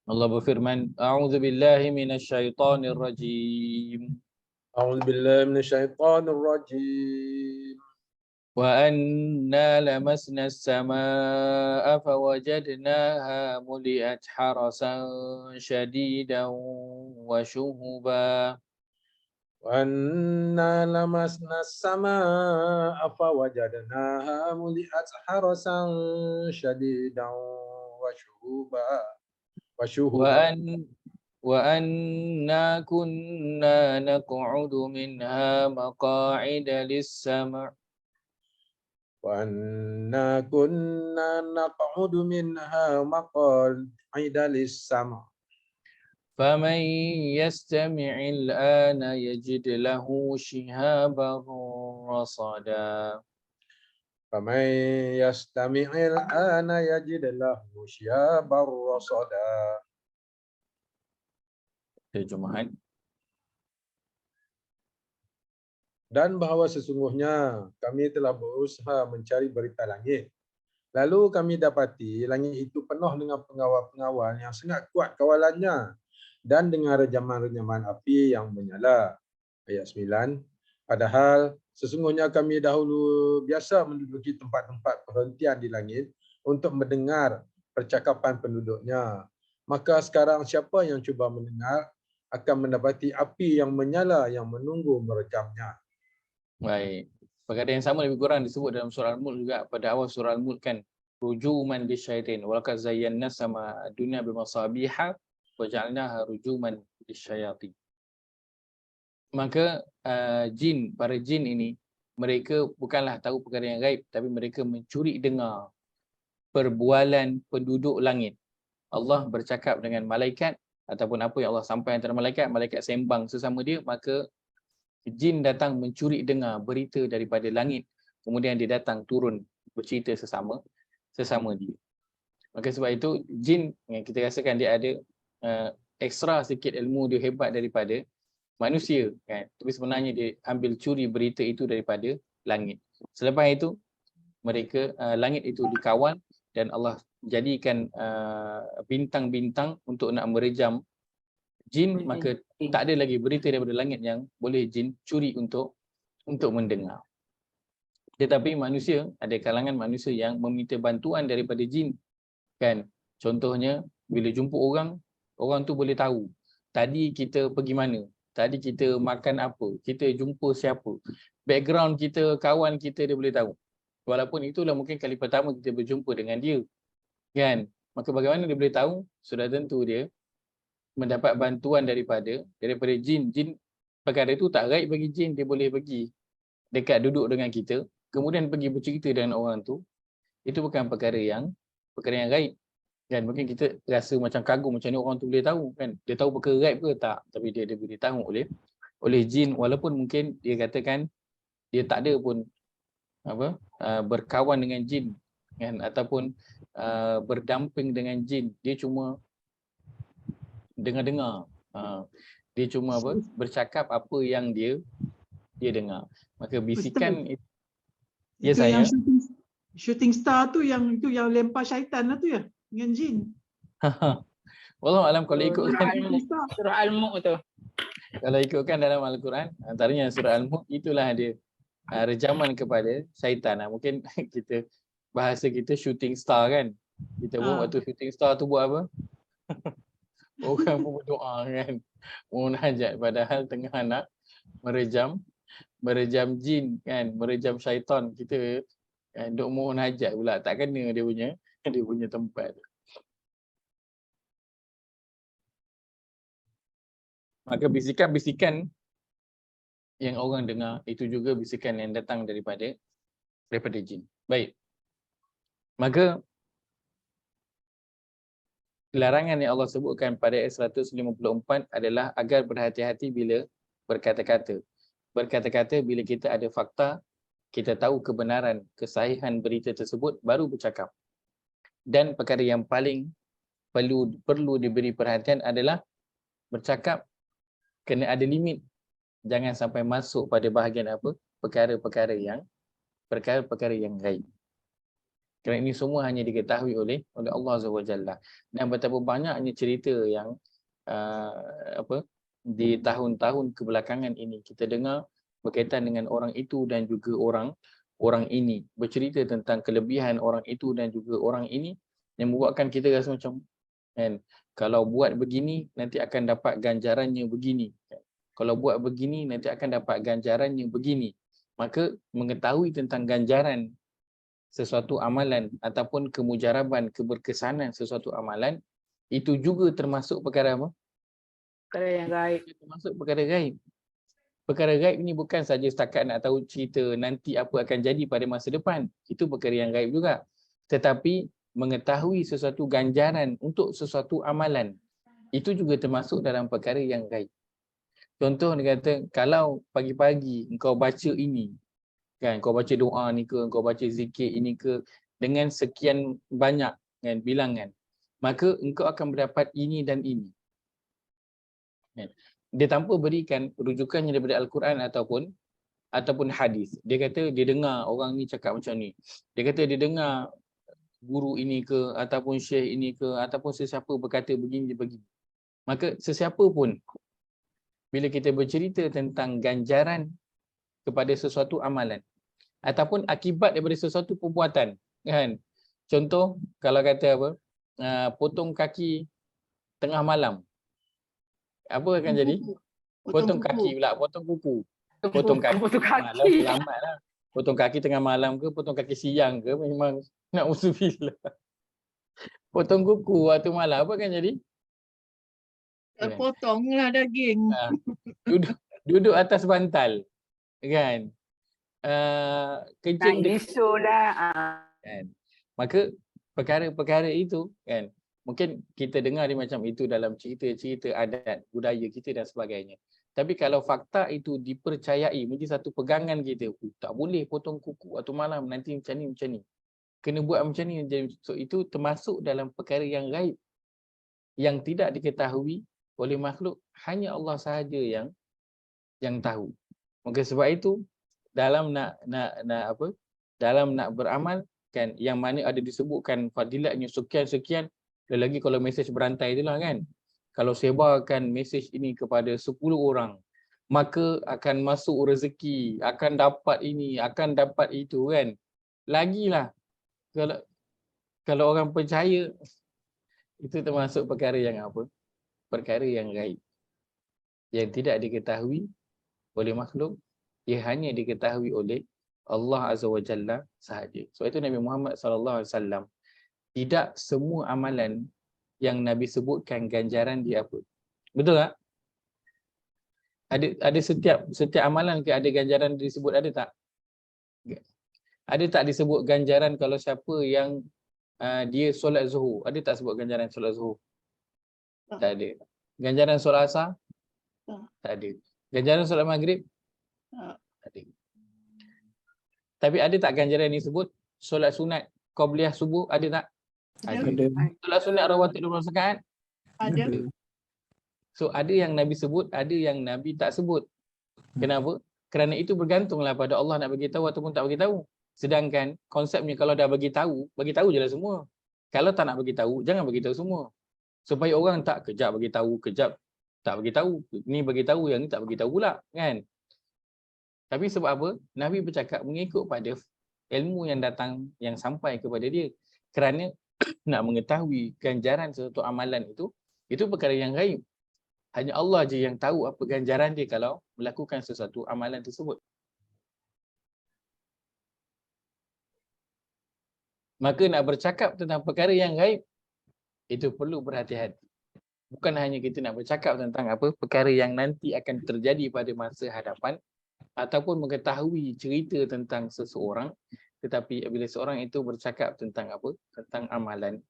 Allah berfirman, A'udzubillahi minasyaitonir rajim. A'udzu billahi minasyaitonir rajim. Wa anna lamasna as-samaa'a fawajadnaha muli'at harasan shadidan wa shuhuba. Wa anna lamasna as-samaa'a fawajadnaha muli'at harasan shadidan wa shuhuba. Wa anna kunna naq'udu minha maqa'ida lis-sam'. Wa anna kunna naq'udu minha maq'ida lis-sam'. Faman yastami'il ana yajid lahu shihaban rasada. Faman yastami'il ana yajid lahu shihaban rasada. Terjemahan. Dan bahawa sesungguhnya kami telah berusaha mencari berita langit. Lalu kami dapati langit itu penuh dengan pengawal-pengawal yang sangat kuat kawalannya dan dengan rejaman-rejaman api yang menyala. Ayat 9. Padahal sesungguhnya kami dahulu biasa menduduki tempat-tempat perhentian di langit untuk mendengar percakapan penduduknya. Maka sekarang siapa yang cuba mendengar akan mendapati api yang menyala yang menunggu merejamnya. Baik. Perkara yang sama lebih kurang disebut dalam surah Al-Mulk juga. Pada awal surah Al-Mulk kan, rujuman lisyaitin wa laqad zayyana sama dunya bimasabiha wa ja'alnaha rujuman lisyayatin. Maka jin, para jin ini, mereka bukanlah tahu perkara yang gaib, tapi mereka mencuri dengar perbualan penduduk langit. Allah bercakap dengan malaikat ataupun apa yang Allah sampaikan antara malaikat, malaikat sembang sesama dia, maka jin datang mencuri dengar berita daripada langit. Kemudian dia datang turun bercerita sesama dia. Maka sebab itu jin yang kita rasakan dia ada ekstra sikit ilmu, dia hebat daripada manusia kan. Tapi sebenarnya dia ambil curi berita itu daripada langit. Selepas itu mereka langit itu dikawal dan Allah jadikan bintang-bintang untuk nak merejam jin, maka tak ada lagi berita daripada langit yang boleh jin curi untuk mendengar. Tetapi manusia, ada kalangan manusia yang meminta bantuan daripada jin. Kan? Contohnya, bila jumpa orang, orang tu boleh tahu. Tadi kita pergi mana? Tadi kita makan apa? Kita jumpa siapa? Background kita, kawan kita, dia boleh tahu. Walaupun itulah mungkin kali pertama kita berjumpa dengan dia. Kan? Maka bagaimana dia boleh tahu? Sudah tentu dia mendapat bantuan daripada jin. Jin, perkara itu tak gaib bagi jin. Dia boleh pergi dekat duduk dengan kita, kemudian pergi bercerita dengan orang tu. Itu bukan perkara yang gaib. Kan mungkin kita rasa macam kagum, macam ni orang tu boleh tahu kan. Dia tahu perkara gaib ke tak? Tapi dia boleh tahu oleh jin, walaupun mungkin dia katakan dia tak ada pun berkawan dengan jin kan, ataupun berdamping dengan jin. Dia cuma dengar-dengar. Dia cuma bercakap apa yang dia dengar. Maka bisikan Ustaz, ya itu saya. yang shooting star tu yang lempar syaitan lah tu ya, dengan jin. Wallahu alam, kalau ikutkan Surah Al-Mulk tu. kalau ikutkan dalam Al-Quran, antaranya surah Al-Mulk, itulah dia rejaman kepada syaitan. Mungkin kita bahasa kita shooting star kan. Kita pun waktu shooting star tu buat apa? Orang pun berdoa kan, mohon hajat, padahal tengah nak merejam jin kan, merejam syaitan. Kita duk mohon hajat pula, tak kena dia punya tempat. Maka bisikan-bisikan yang orang dengar itu juga bisikan yang datang daripada jin. Baik. Maka larangan yang Allah sebutkan pada ayat 154 adalah agar berhati-hati bila berkata-kata. Berkata-kata bila kita ada fakta, kita tahu kebenaran, kesahihan berita tersebut, baru bercakap. Dan perkara yang paling perlu diberi perhatian adalah bercakap kena ada limit. Jangan sampai masuk pada bahagian apa? Perkara-perkara yang gaib. Kerana ini semua hanya diketahui oleh Allah SWT. Dan betapa banyaknya cerita yang di tahun-tahun kebelakangan ini kita dengar berkaitan dengan orang itu dan juga orang ini, bercerita tentang kelebihan orang itu dan juga orang ini, yang membuatkan kita rasa macam kan, kalau buat begini nanti akan dapat ganjarannya begini, kalau buat begini nanti akan dapat ganjarannya begini. Maka mengetahui tentang ganjaran sesuatu amalan ataupun kemujaraban, keberkesanan sesuatu amalan, itu juga termasuk perkara apa? Perkara yang gaib. Termasuk perkara gaib. Perkara gaib ini bukan saja setakat nak tahu cerita nanti apa akan jadi pada masa depan. Itu perkara yang gaib juga. Tetapi mengetahui sesuatu ganjaran untuk sesuatu amalan, itu juga termasuk dalam perkara yang gaib. Contoh dia kata, kalau pagi-pagi engkau baca ini, kan, kau baca doa ni ke, kau baca zikir ini ke, dengan sekian banyak kan, bilangan, maka engkau akan mendapat ini dan ini. Dia tanpa berikan rujukannya daripada Al-Quran ataupun hadis. Dia kata dia dengar orang ni cakap macam ni. Dia kata dia dengar guru ini ke, ataupun syekh ini ke, ataupun sesiapa berkata begini. Maka sesiapa pun, bila kita bercerita tentang ganjaran kepada sesuatu amalan ataupun akibat daripada sesuatu perbuatan, kan, contoh kalau kata apa, potong kaki tengah malam, apa akan jadi? Potong kaki pula, potong kuku. Potong kaki malam selamat lah. Potong kaki tengah malam ke, potong kaki siang ke, memang nak usubillah. Potong kuku waktu malam, apa akan jadi? Potonglah daging. Duduk atas bantal, kan, kencing kan. Maka perkara-perkara itu kan, mungkin kita dengar dia macam itu dalam cerita-cerita adat budaya kita dan sebagainya. Tapi kalau fakta itu dipercayai menjadi satu pegangan kita, tak boleh potong kuku waktu malam, nanti macam ni, kena buat macam ni. So itu termasuk dalam perkara yang gaib, yang tidak diketahui oleh makhluk, hanya Allah sahaja yang tahu. Maka sebab itu dalam nak beramal kan, yang mana ada disebutkan fadilatnya sekian, lagi kalau mesej berantai itulah kan. Kalau sebarkan mesej ini kepada 10 orang, maka akan masuk rezeki, akan dapat ini, akan dapat itu kan. Lagilah kalau orang percaya, itu termasuk perkara yang apa? Perkara yang gaib, yang tidak diketahui oleh makhluk, ia hanya diketahui oleh Allah Azza wa Jalla sahaja. Sebab itu Nabi Muhammad SAW, tidak semua amalan yang Nabi sebutkan ganjaran dia apa. Betul tak? Ada setiap amalan ke ada ganjaran disebut, ada tak? Ada tak disebut ganjaran kalau siapa yang dia solat zuhur? Ada tak sebut ganjaran solat zuhur? Tak ada. Ganjaran solat asar? Tak ada. Ganjaran solat maghrib? Tak ada. Tapi ada tak ganjaran yang disebut solat sunat qabliyah subuh? Ada tak? Ada. Solat sunat rawatib 12 rakaat? Ada. So ada yang Nabi sebut, ada yang Nabi tak sebut. Kenapa? Kerana itu bergantunglah pada Allah nak bagi tahu ataupun tak bagi tahu. Sedangkan konsepnya kalau dah bagi tahu je lah semua. Kalau tak nak bagi tahu, jangan bagi tahu semua. Supaya orang tak kejap bagi tahu, kejap tak bagi tahu. Ni bagi tahu, yang ni tak bagi tahu pula, kan? Tapi sebab apa? Nabi bercakap mengikut pada ilmu yang datang, yang sampai kepada dia. Kerana nak mengetahui ganjaran sesuatu amalan itu perkara yang gaib. Hanya Allah je yang tahu apa ganjaran dia kalau melakukan sesuatu amalan tersebut. Maka nak bercakap tentang perkara yang gaib, itu perlu berhati-hati. Bukan hanya kita nak bercakap tentang apa perkara yang nanti akan terjadi pada masa hadapan, ataupun mengetahui cerita tentang seseorang, tetapi bila seorang itu bercakap tentang apa? Tentang amalan,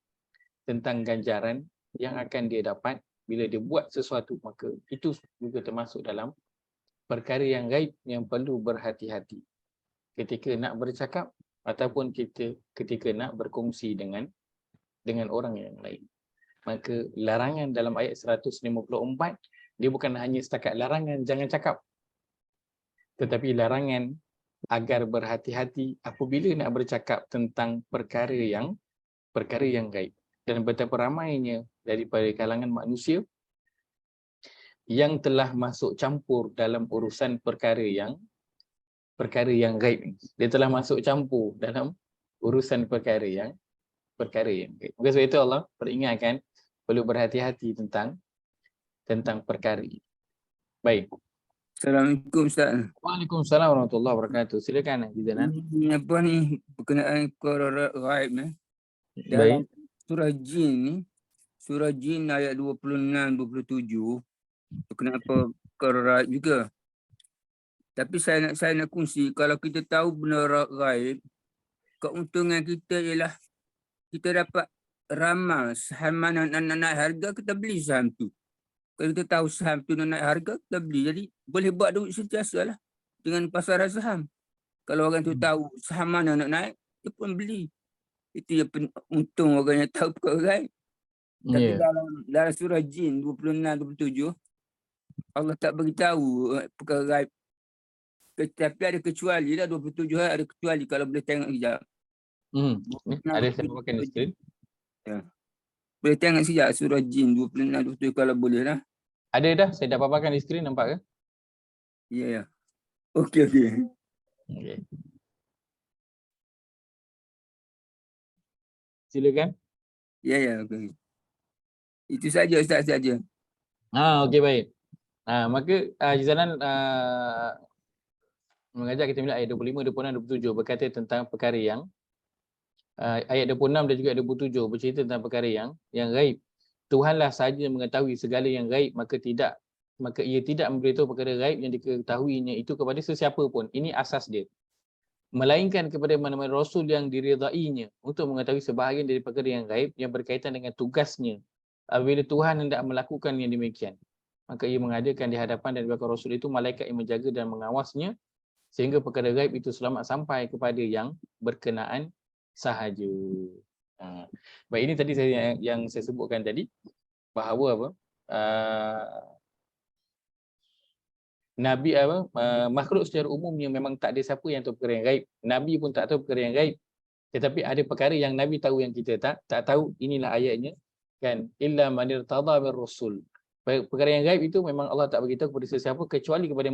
tentang ganjaran yang akan dia dapat bila dia buat sesuatu, maka itu juga termasuk dalam perkara yang gaib yang perlu berhati-hati ketika nak bercakap ataupun ketika nak berkongsi dengan orang yang lain. Maka larangan dalam ayat 154, dia bukan hanya setakat larangan jangan cakap, tetapi larangan agar berhati-hati apabila nak bercakap tentang perkara yang gaib. Dan betapa ramainya daripada kalangan manusia yang telah masuk campur dalam urusan perkara yang gaib. Dia telah masuk campur dalam urusan perkara yang gaib. Maka sebab itu Allah peringatkan perlu berhati-hati tentang perkara ini. Baik. Assalamualaikum Ustaz. Waalaikumsalam warahmatullahi wabarakatuh. Silakan Jizanan. Apa ni berkenaan perkara gaib ni? Baik. Surah Jin ayat 26-27 kenapa perkara gaib juga. Tapi saya nak kongsi, kalau kita tahu benda gaib, keuntungan kita ialah kita dapat ramal saham mana nak naik harga, kita beli saham tu. Kalau kita tahu saham tu nak naik harga, kita beli. Jadi boleh buat duit sentiasa lah dengan pasaran saham. Kalau orang tu tahu saham mana nak naik, dia pun beli. Itu yang untung orang yang tahu perkara gaib. Tapi dalam surah Jin 26-27, Allah tak beritahu perkara gaib. Tapi ada kecuali lah 27 ada kecuali kalau boleh tengok sekejap. Ada saya pakai di skrin. Ya. Boleh tengok sekejap surah Jin 26-27 kalau boleh lah. Ada dah, saya dah paparkan di skrin, nampak ke? Ya. Okey. Silakan. Ya, okey. Itu saja Ustaz saja. Okey baik. Maka Jizanan mengajar kita bila ayat 25, 26, 27 berkata tentang perkara yang ayat 26 dan juga 27 bercerita tentang perkara yang gaib. Tuhanlah sahaja mengetahui segala yang gaib, maka ia tidak memberitahu perkara gaib yang diketahuinya itu kepada sesiapa pun. Ini asas dia. Melainkan kepada mana-mana rasul yang diridainya untuk mengetahui sebahagian dari perkara yang gaib yang berkaitan dengan tugasnya. Apabila Tuhan hendak melakukan yang demikian, maka ia mengadakan di hadapan dan di belakang rasul itu malaikat yang menjaga dan mengawasnya sehingga perkara gaib itu selamat sampai kepada yang berkenaan sahaja. Baik, ini tadi yang saya sebutkan tadi bahawa Nabi makhluk secara umumnya memang tak ada siapa yang tahu perkara yang gaib. Nabi pun tak tahu perkara yang gaib. Tetapi ada perkara yang Nabi tahu yang kita tak tahu. Inilah ayatnya, kan? Illa man irtada bir rasul Perkara yang gaib itu memang Allah tak beritahu kepada sesiapa kecuali kepada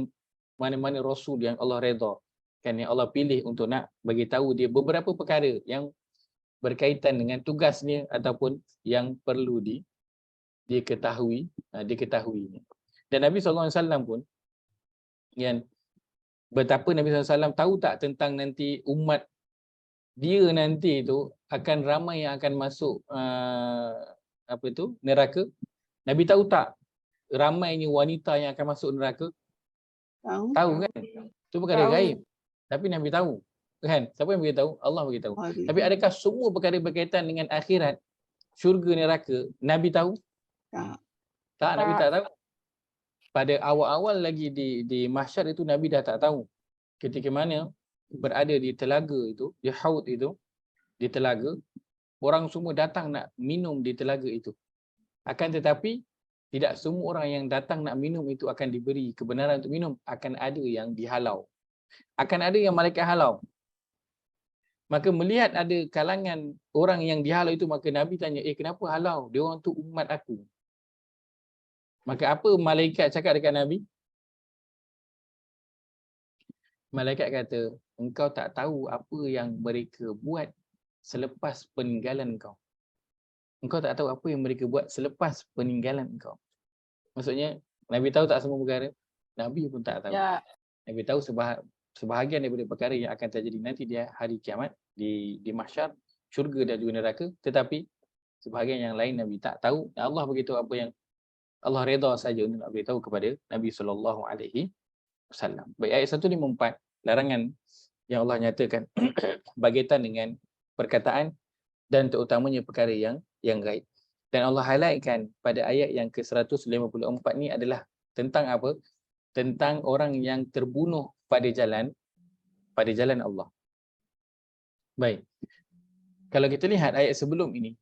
mana-mana Rasul yang Allah redha. Kan, yang Allah pilih untuk nak bagi tahu dia beberapa perkara yang berkaitan dengan tugasnya ataupun yang perlu diketahui. Dan Nabi SAW pun, yang betapa Nabi SAW tahu tak tentang nanti umat dia nanti tu akan ramai yang akan masuk neraka. Nabi tahu tak ramainya wanita yang akan masuk neraka? Tahu kan? Itu perkara gaib. Tapi Nabi tahu. Kan? Siapa yang beritahu? Allah beritahu. Tapi adakah semua perkara berkaitan dengan akhirat, syurga, neraka, Nabi tahu? Tak, Nabi tak tahu. Pada awal-awal lagi di mahsyar itu Nabi dah tak tahu. Ketika mana berada di telaga itu, di haud itu, di telaga, orang semua datang nak minum di telaga itu. Akan tetapi tidak semua orang yang datang nak minum itu akan diberi kebenaran untuk minum. Akan ada yang dihalau. Akan ada yang malaikat halau. Maka melihat ada kalangan orang yang dihalau itu, maka Nabi tanya, kenapa halau? Dia orang tu umat aku. Maka apa malaikat cakap dekat Nabi? Malaikat kata, engkau tak tahu apa yang mereka buat selepas peninggalan engkau. Engkau tak tahu apa yang mereka buat selepas peninggalan engkau. Maksudnya, Nabi tahu tak semua perkara? Nabi pun tak tahu. Ya. Nabi tahu sebahagian daripada perkara yang akan terjadi nanti di hari kiamat, di mahsyar, syurga dan juga neraka. Tetapi sebahagian yang lain Nabi tak tahu. Allah beritahu apa yang Allah redha saja untuk nak beritahu kepada Nabi SAW. Baik, ayat 154, larangan yang Allah nyatakan berkaitan dengan perkataan dan terutamanya perkara yang gaib. Dan Allah highlightkan pada ayat yang ke-154 ni adalah tentang apa? Tentang orang yang terbunuh pada jalan Allah. Baik. Kalau kita lihat ayat sebelum ini,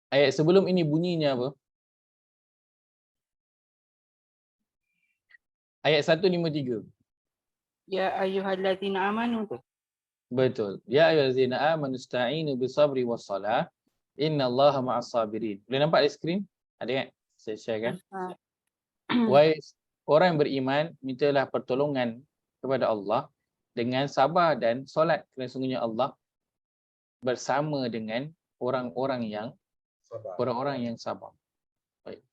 ayat sebelum ini bunyinya apa? Ayat 153. Ya ayyuhallazina amanu tu. Betul. Ya ayyuhallazina amanu ista'inu bisabri wassalah. Innallaha ma'as sabirin. Boleh nampak di skrin? Ada kan? Saya share kan? Wahai orang yang beriman, mintalah pertolongan kepada Allah dengan sabar dan solat, kerana sungguhnya Allah bersama dengan orang-orang yang sabar. Baik.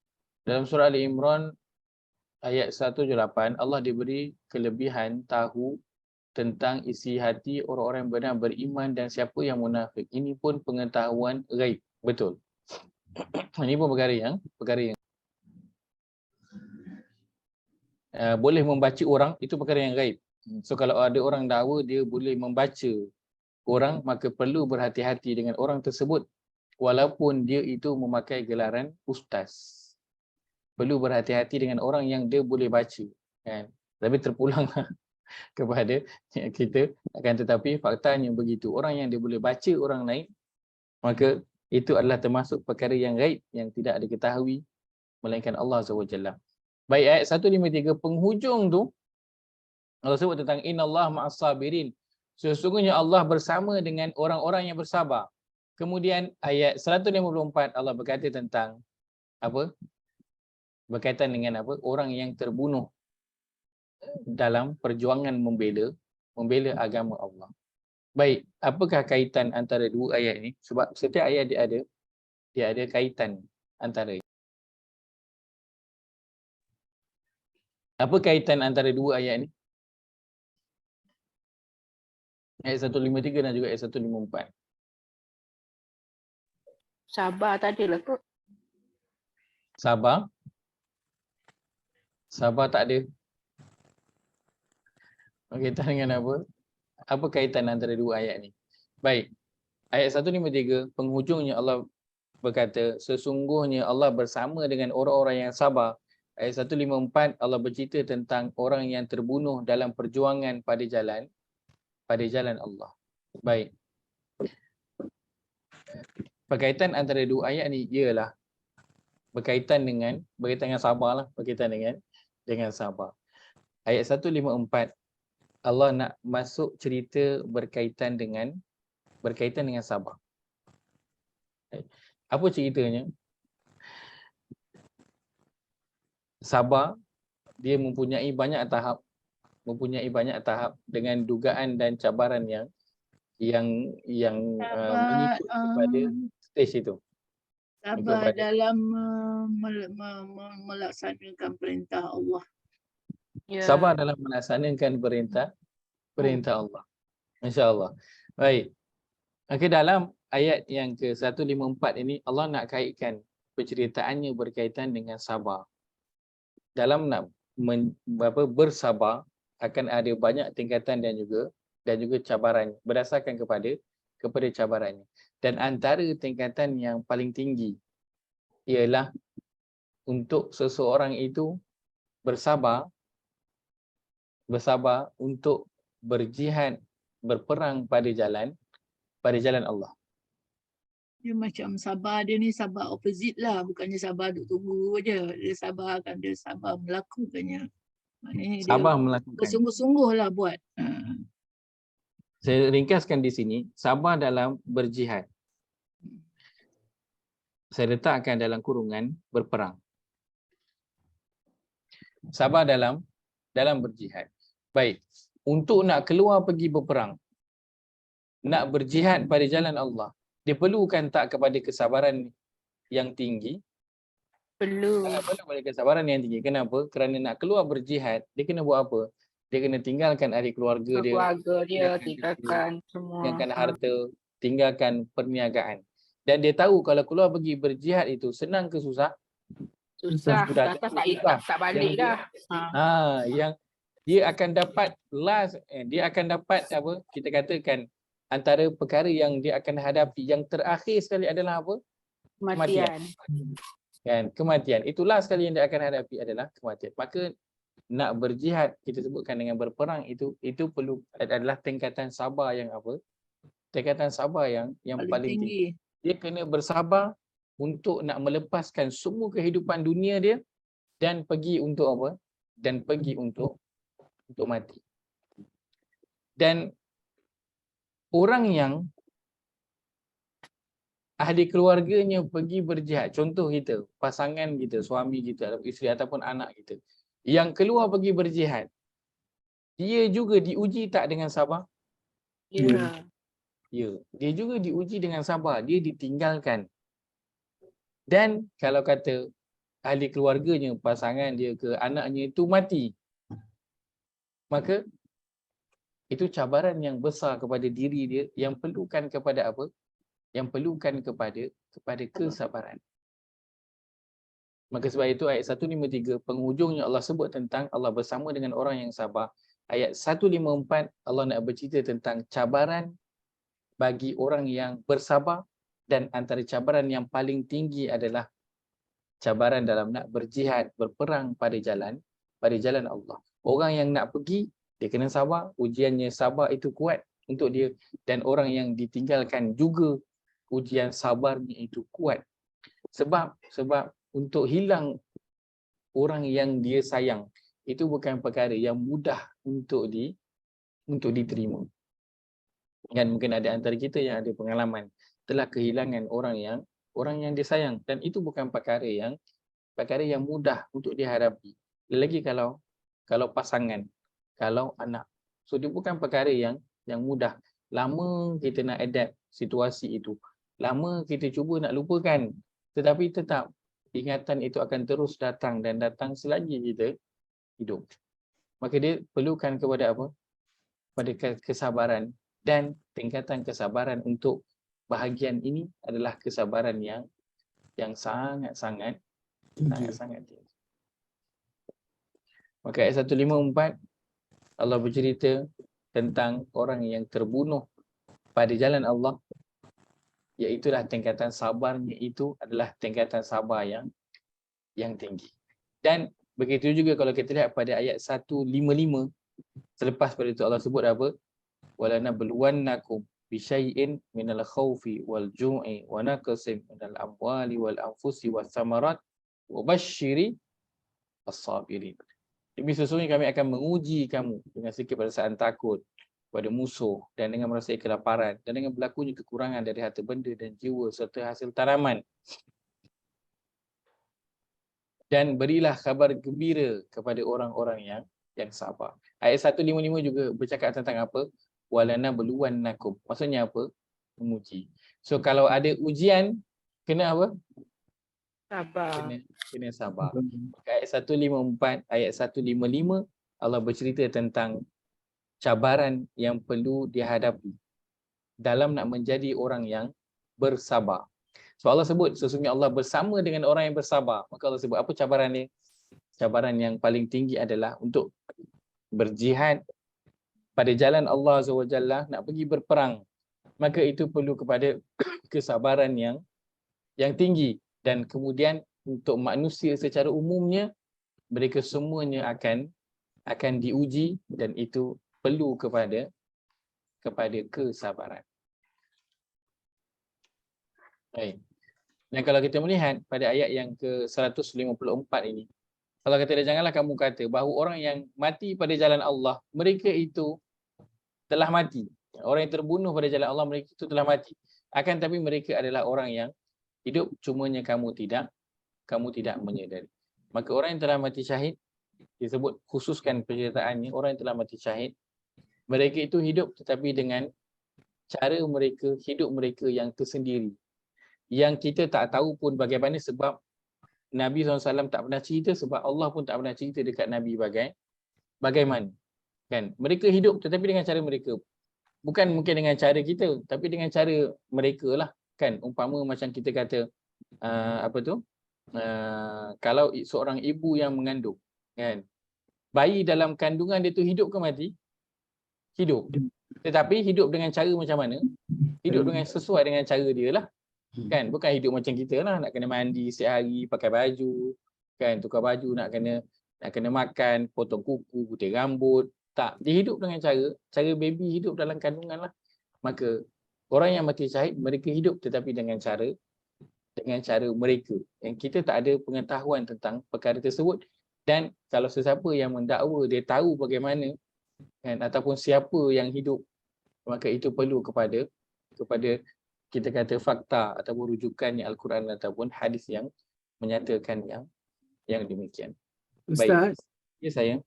Dalam surah Ali Imran ayat 178, Allah diberi kelebihan tahu tentang isi hati orang-orang yang benar beriman dan siapa yang munafik. Ini pun pengetahuan ghaib. Betul. Ini pun perkara yang boleh membaca orang, itu perkara yang gaib. So kalau ada orang dakwa dia boleh membaca orang, maka perlu berhati-hati dengan orang tersebut walaupun dia itu memakai gelaran ustaz. Perlu berhati-hati dengan orang yang dia boleh baca, kan? Tapi terpulanglah kepada kita, akan tetapi faktanya begitu. Orang yang dia boleh baca orang lain, maka itu adalah termasuk perkara yang gaib yang tidak diketahui melainkan Allah SWT. Baik, ayat 153 penghujung tu Allah sebut tentang innallaha ma'as sabirin. Sesungguhnya Allah bersama dengan orang-orang yang bersabar. Kemudian ayat 154 Allah berkata tentang apa? Berkaitan dengan apa? Orang yang terbunuh dalam perjuangan membela agama Allah. Baik, apakah kaitan antara dua ayat ini? Sebab setiap ayat dia ada kaitan antara. Apa kaitan antara dua ayat ini? Ayat 153 dan juga ayat 154. Sabar tadi lah kot. Sabar tak ada. Berkaitan dengan apa? Apa kaitan antara dua ayat ni? Baik. Ayat 153, penghujungnya Allah berkata, sesungguhnya Allah bersama dengan orang-orang yang sabar. Ayat 154, Allah bercerita tentang orang yang terbunuh dalam perjuangan pada jalan Allah. Baik. Berkaitan antara dua ayat ni ialah berkaitan dengan sabar lah, berkaitan dengan sabar. Ayat 154, Allah nak masuk cerita berkaitan dengan sabar. Apa ceritanya? Sabar dia mempunyai banyak tahap dengan dugaan dan cabaran yang Sabar, mengikut kepada stage itu. sabar Kepada dalam melaksanakan perintah Allah. Ya. sabar dalam melaksanakan perintah Allah. Masya-Allah. Baik. Okey, dalam ayat yang ke-154 ini Allah nak kaitkan penceritaannya berkaitan dengan sabar. Dalam nak bersabar akan ada banyak tingkatan dan juga cabaran berdasarkan kepada cabarannya. Dan antara tingkatan yang paling tinggi ialah untuk seseorang itu bersabar untuk berjihad, berperang pada jalan Allah. Dia macam sabar dia ni sabar opposite lah. Bukannya sabar duduk tunggu je. Dia sabar melakukannya. Maknanya dia Sabar melakukan. bersungguh-sungguh lah buat. Saya ringkaskan di sini, sabar dalam berjihad. Saya letakkan dalam kurungan berperang. Sabar dalam berjihad. Baik, untuk nak keluar pergi berperang, nak berjihad pada jalan Allah, dia perlukan tak kepada kesabaran yang tinggi? Perlu. Perlu pada kesabaran yang tinggi. Kenapa? Kerana nak keluar berjihad, dia kena buat apa? Dia kena tinggalkan ahli keluarga dia, tinggalkan semua. tinggalkan harta, tinggalkan perniagaan. Dan dia tahu kalau keluar pergi berjihad itu senang ke susah? Susah. Sudah Tak balik dah. Yang dia akan dapat dia akan dapat apa? Kita katakan antara perkara yang dia akan hadapi yang terakhir sekali adalah apa? Kematian. Kan, kematian. Itulah sekali yang dia akan hadapi adalah kematian. Maka nak berjihad, kita sebutkan dengan berperang itu perlu adalah tingkatan sabar yang apa? Tingkatan sabar yang paling tinggi. Dia kena bersabar untuk nak melepaskan semua kehidupan dunia dia dan pergi untuk apa? Dan pergi untuk mati. Dan orang yang ahli keluarganya pergi berjihad, contoh kita, pasangan kita, suami kita, isteri ataupun anak kita, yang keluar pergi berjihad, dia juga diuji tak dengan sabar? Ya. Ya, dia juga diuji dengan sabar, dia ditinggalkan. Dan kalau kata ahli keluarganya, pasangan dia ke anaknya itu mati, maka itu cabaran yang besar kepada diri dia yang perlukan kepada apa? Yang perlukan kepada kesabaran. Maka sebab itu ayat 153 penghujungnya Allah sebut tentang Allah bersama dengan orang yang sabar. Ayat 154 Allah nak bercerita tentang cabaran bagi orang yang bersabar, dan antara cabaran yang paling tinggi adalah cabaran dalam nak berjihad, berperang pada jalan Allah. Orang yang nak pergi, dia kena sabar, ujiannya sabar itu kuat untuk dia, dan orang yang ditinggalkan juga ujian sabarnya itu kuat. Sebab untuk hilang orang yang dia sayang itu bukan perkara yang mudah untuk diterima. Dan mungkin ada antara kita yang ada pengalaman telah kehilangan orang yang dia sayang, dan itu bukan perkara yang mudah untuk dihadapi. Lagi kalau pasangan, kalau anak. So dia bukan perkara yang mudah. Lama kita nak adapt situasi itu. Lama kita cuba nak lupakan. Tetapi tetap ingatan itu akan terus datang dan datang selagi kita hidup. Maka dia perlukan kepada apa? Pada kesabaran, dan tingkatan kesabaran untuk bahagian ini adalah kesabaran yang sangat-sangat tinggi. Maka ayat 154 Allah bercerita tentang orang yang terbunuh pada jalan Allah, iaitulah tingkatan sabarnya itu adalah tingkatan sabar yang tinggi. Dan begitu juga kalau kita lihat pada ayat 155, selepas pada itu Allah sebut apa? Wala nabluwannakum bisyai'in minal khawfi wal ju'i wa naqsin minal amwali wal anfusi was samarat wa basyiri as-sabirin. Demi sesungguhnya kami akan menguji kamu dengan sedikit perasaan takut, kepada musuh dan dengan merasai kelaparan dan dengan berlakunya kekurangan dari harta benda dan jiwa serta hasil tanaman. Dan berilah kabar gembira kepada orang-orang yang sabar. Ayat 155 juga bercakap tentang apa? Walana beluwannakum. Maksudnya apa? Menguji. So kalau ada ujian, kena apa? Sabar. Kena sabar. Ayat 154, ayat 155 Allah bercerita tentang cabaran yang perlu dihadapi dalam nak menjadi orang yang bersabar. So Allah sebut sesungguhnya Allah bersama dengan orang yang bersabar. Maka Allah sebut apa cabaran ni? Cabaran yang paling tinggi adalah untuk berjihad pada jalan Allah SWT, nak pergi berperang. Maka itu perlu kepada kesabaran yang tinggi. Dan kemudian untuk manusia secara umumnya, mereka semuanya akan diuji dan itu perlu kepada kesabaran. Baik. Dan kalau kita melihat pada ayat yang ke-154 ini, Allah kata, janganlah kamu kata bahawa orang yang mati pada jalan Allah, mereka itu telah mati. Orang yang terbunuh pada jalan Allah, mereka itu telah mati. Akan tapi mereka adalah orang yang hidup, cumanya kamu tidak menyedari. Maka orang yang telah mati syahid, disebut khususkan penceritaannya, orang yang telah mati syahid, mereka itu hidup tetapi dengan cara mereka, hidup mereka yang tersendiri. Yang kita tak tahu pun bagaimana sebab Nabi SAW tak pernah cerita, sebab Allah pun tak pernah cerita dekat Nabi bagaimana. Kan? Mereka hidup tetapi dengan cara mereka. Bukan mungkin dengan cara kita, tapi dengan cara mereka lah. Kan? Umpama macam kita kata, kalau seorang ibu yang mengandung, kan? Bayi dalam kandungan dia tu hidup ke mati? Hidup. Tetapi hidup dengan cara macam mana? Hidup dengan sesuai dengan cara dia lah. Kan, bukan hidup macam kita lah, nak kena mandi setiap hari, pakai baju, kan, tukar baju, nak kena makan, potong kuku, putih rambut. Tak, dia hidup dengan cara baby hidup dalam kandungan lah. Maka orang yang mati syahid, mereka hidup tetapi dengan cara mereka. Yang kita tak ada pengetahuan tentang perkara tersebut. Dan kalau sesiapa yang mendakwa dia tahu bagaimana, kan, ataupun siapa yang hidup, maka itu perlu kepada kita kata fakta ataupun rujukannya Al-Quran ataupun hadis yang menyatakan yang demikian. Ustaz, baik. Ya sayang.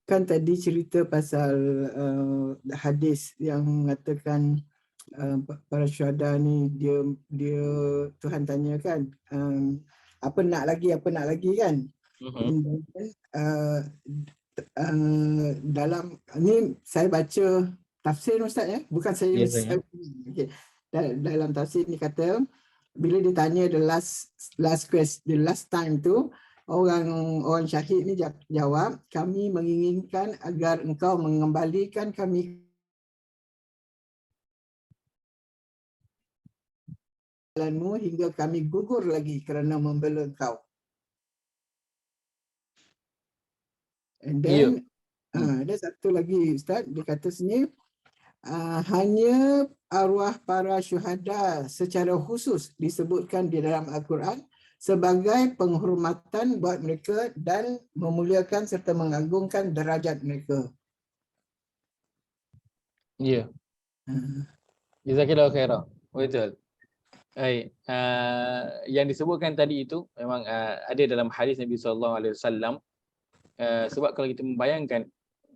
Kan tadi cerita pasal hadis yang mengatakan para syuhada ni dia Tuhan tanya kan, apa nak lagi kan? Dalam ni saya baca tafsir Ustaz ya, bukan saya. Yes, okay. Dalam tafsir ni kata bila ditanya the last question, the last time tu orang syahid ni jawab, kami menginginkan agar engkau mengembalikan kami jalanmu hingga kami gugur lagi kerana membela engkau. And then ada satu lagi Ustaz, dia kata sini hanya arwah para syuhada secara khusus disebutkan di dalam Al-Quran sebagai penghormatan buat mereka dan memuliakan serta mengagungkan derajat mereka. Ya. Jazakallahu khairan. Betul. Baik. Yang disebutkan tadi itu memang ada dalam hadis Nabi SAW. Sebab kalau kita membayangkan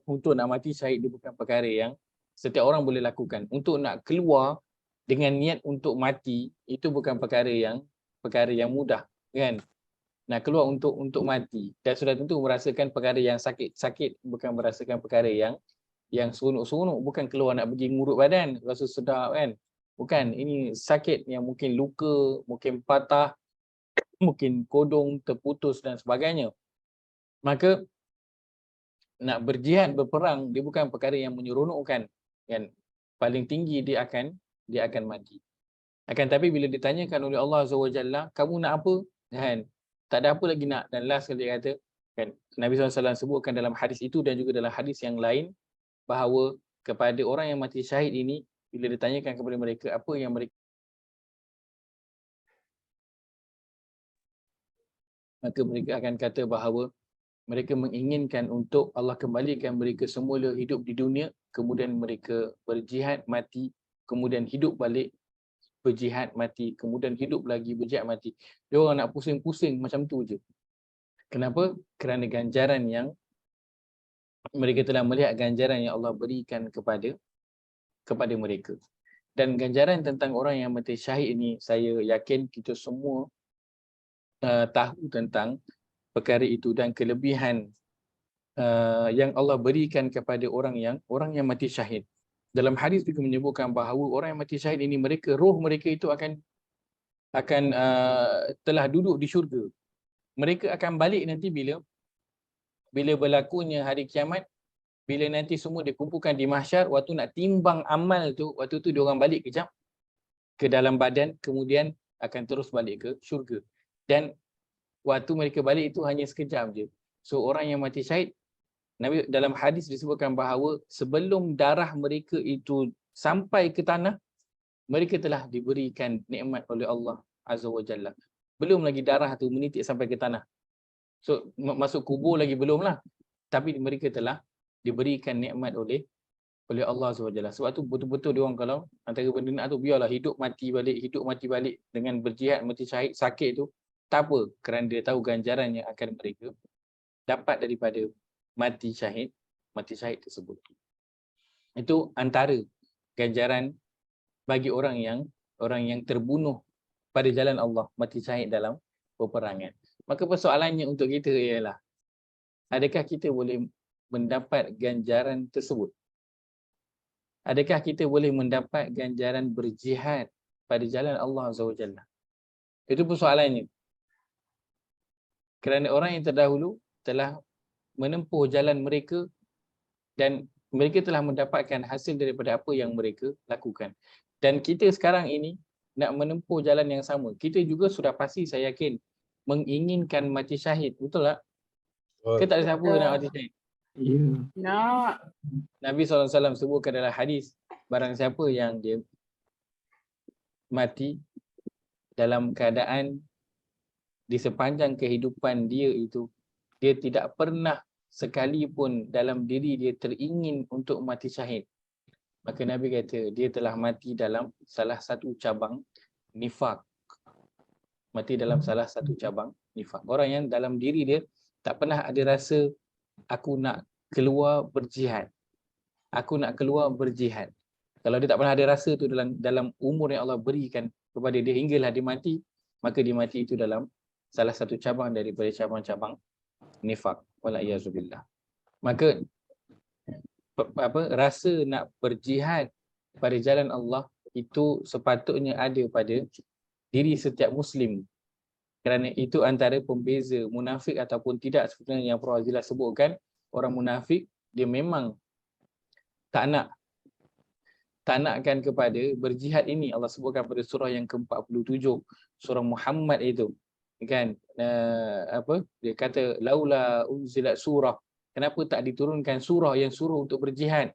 untuk nak mati syahid dia bukan perkara yang setiap orang boleh lakukan. Untuk nak keluar dengan niat untuk mati itu bukan perkara yang mudah, kan? Nak keluar untuk mati dan sudah tentu merasakan perkara yang sakit, bukan merasakan perkara yang seronok-seronok, bukan keluar nak pergi ngurut badan rasa sedap, kan? Bukan, ini sakit yang mungkin luka, mungkin patah, mungkin kodong terputus dan sebagainya. Maka nak berjihad, berperang, dia bukan perkara yang menyeronokkan, kan? Paling tinggi dia akan mati. Akan tapi bila ditanyakan oleh Allah SWT, kamu nak apa? Kan? Tak ada apa lagi nak. Dan last kali dia kata, kan, Nabi SAW sebutkan dalam hadis itu dan juga dalam hadis yang lain bahawa kepada orang yang mati syahid ini, bila ditanyakan kepada mereka apa yang mereka, maka mereka akan kata bahawa Mereka menginginkan untuk Allah kembalikan mereka semula hidup di dunia, kemudian mereka berjihad mati, kemudian hidup balik, berjihad mati, kemudian hidup lagi, berjihad mati. Dia orang nak pusing-pusing macam tu je. Kenapa? Kerana ganjaran yang mereka telah melihat ganjaran yang Allah berikan kepada mereka. Dan ganjaran tentang orang yang mati syahid ini, saya yakin kita semua tahu tentang perkara itu dan kelebihan yang Allah berikan kepada orang yang mati syahid. Dalam hadis juga menyebutkan bahawa orang yang mati syahid ini, roh mereka itu akan telah duduk di syurga. Mereka akan balik nanti bila berlakunya hari kiamat, bila nanti semua dikumpulkan di mahsyar, waktu nak timbang amal tu, waktu tu diorang balik kejap ke dalam badan, kemudian akan terus balik ke syurga. Dan waktu mereka balik itu hanya sekejap je. So orang yang mati syahid, Nabi dalam hadis disebutkan bahawa sebelum darah mereka itu sampai ke tanah, mereka telah diberikan nikmat oleh Allah Azza wa Jalla. Belum lagi darah tu menitik sampai ke tanah. So masuk kubur lagi belum lah. Tapi mereka telah diberikan nikmat oleh Allah Azza wa Jalla. Sebab tu betul-betul dia orang kalau antara benda nak tu, biarlah hidup mati balik dengan berjihad mati syahid sakit tu, tak apa, kerana dia tahu ganjaran yang akan mereka dapat daripada mati syahid tersebut. Itu antara ganjaran bagi orang yang terbunuh pada jalan Allah, mati syahid dalam peperangan. Maka persoalannya untuk kita ialah, adakah kita boleh mendapat ganjaran tersebut? Adakah kita boleh mendapat ganjaran berjihad pada jalan Allah Azza wa Jalla? Itu persoalannya. Kerana orang yang terdahulu telah menempuh jalan mereka dan mereka telah mendapatkan hasil daripada apa yang mereka lakukan. Dan kita sekarang ini nak menempuh jalan yang sama. Kita juga sudah pasti, saya yakin, menginginkan mati syahid. Betul tak? Ke tak ada siapa nak mati syahid? Ya. Nak. Nabi SAW sebutkan dalam hadis, barang siapa yang dia mati dalam keadaan di sepanjang kehidupan dia itu, dia tidak pernah sekalipun dalam diri dia teringin untuk mati syahid, maka Nabi kata dia telah mati dalam salah satu cabang nifak. Mati dalam salah satu cabang nifak. Orang yang dalam diri dia tak pernah ada rasa aku nak keluar berjihad. Aku nak keluar berjihad. Kalau dia tak pernah ada rasa tu dalam umur yang Allah berikan kepada dia hinggalah dia mati, maka dia mati itu dalam salah satu cabang daripada cabang-cabang nifak. Walaiyazubillah. Maka rasa nak berjihad pada jalan Allah itu sepatutnya ada pada diri setiap Muslim. Kerana itu antara pembeza munafik ataupun tidak, sebenarnya yang Prof. Azilah sebutkan. Orang munafik dia memang tak nakkan kepada berjihad ini. Allah sebutkan pada surah yang ke-47, surah Muhammad itu, kan, dia kata laula unzilat surah, kenapa tak diturunkan surah yang suruh untuk berjihad?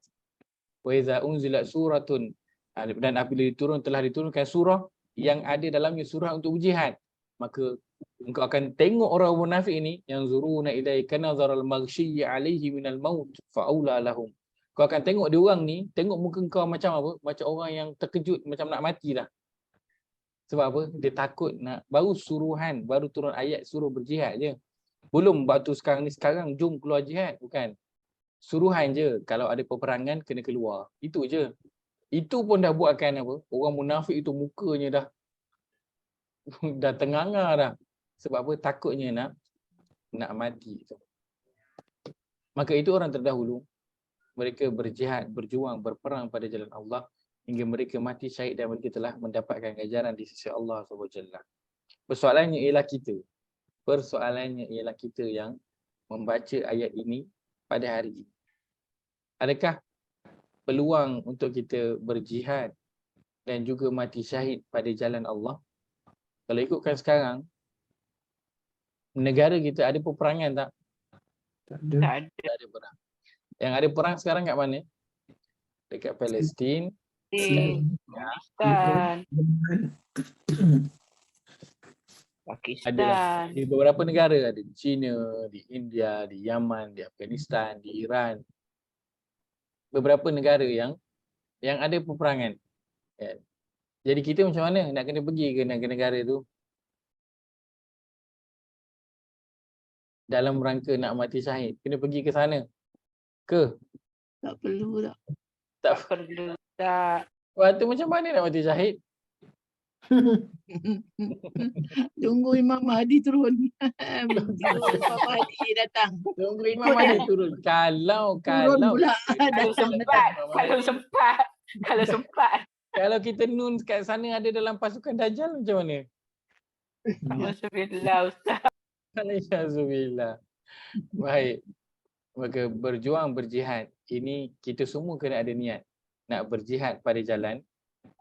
Wa iza unzilat suratun, dan apabila telah diturunkan surah yang ada dalamnya surah untuk berjihad, maka engkau akan tengok orang munafik ini yang zuruna ilaika nazaral maghsyi alaihi minal maut faula lahum. Kau akan tengok dia orang ni, tengok muka kau macam apa? Macam orang yang terkejut, macam nak mati dah. Sebab apa? Dia takut nak, baru turun ayat suruh berjihad je. Belum waktu sekarang jom keluar jihad, bukan. Suruhan je, kalau ada peperangan kena keluar. Itu je. Itu pun dah buatkan apa? Orang munafik itu mukanya dah tenganga dah. Sebab apa? Takutnya nak mati. Maka itu orang terdahulu, mereka berjihad, berjuang, berperang pada jalan Allah hingga mereka mati syahid dan mereka telah mendapatkan ganjaran di sisi Allah SWT. Persoalannya ialah kita yang membaca ayat ini pada hari ini. Adakah peluang untuk kita berjihad dan juga mati syahid pada jalan Allah? Kalau ikutkan sekarang, negara kita ada peperangan tak? Tak ada. Tak ada. Perang. Yang ada perang sekarang kat mana? Dekat Palestin. Afghanistan. Pakistan. di beberapa negara, ada di China, di India, di Yaman, di Afghanistan, di Iran. Beberapa negara yang ada peperangan. Kan? Jadi kita macam mana nak kena pergi ke negara tu dalam rangka nak mati syahid? Kena pergi ke sana ke? Tak perlu tak. Tak Perlu tak? Waktu macam mana nak mati syahid? Tunggu Imam Mahdi turun. Tunggu Imam Mahdi datang. Tunggu Imam Mahdi turun. Kalau pula. Kalau sempat. kalau kita nun kat sana ada dalam pasukan Dajjal macam mana? Alhamdulillah Ustaz. Alhamdulillah. Baik. Maka berjuang, berjihad. Ini kita semua kena ada niat. Nak berjihad pada jalan.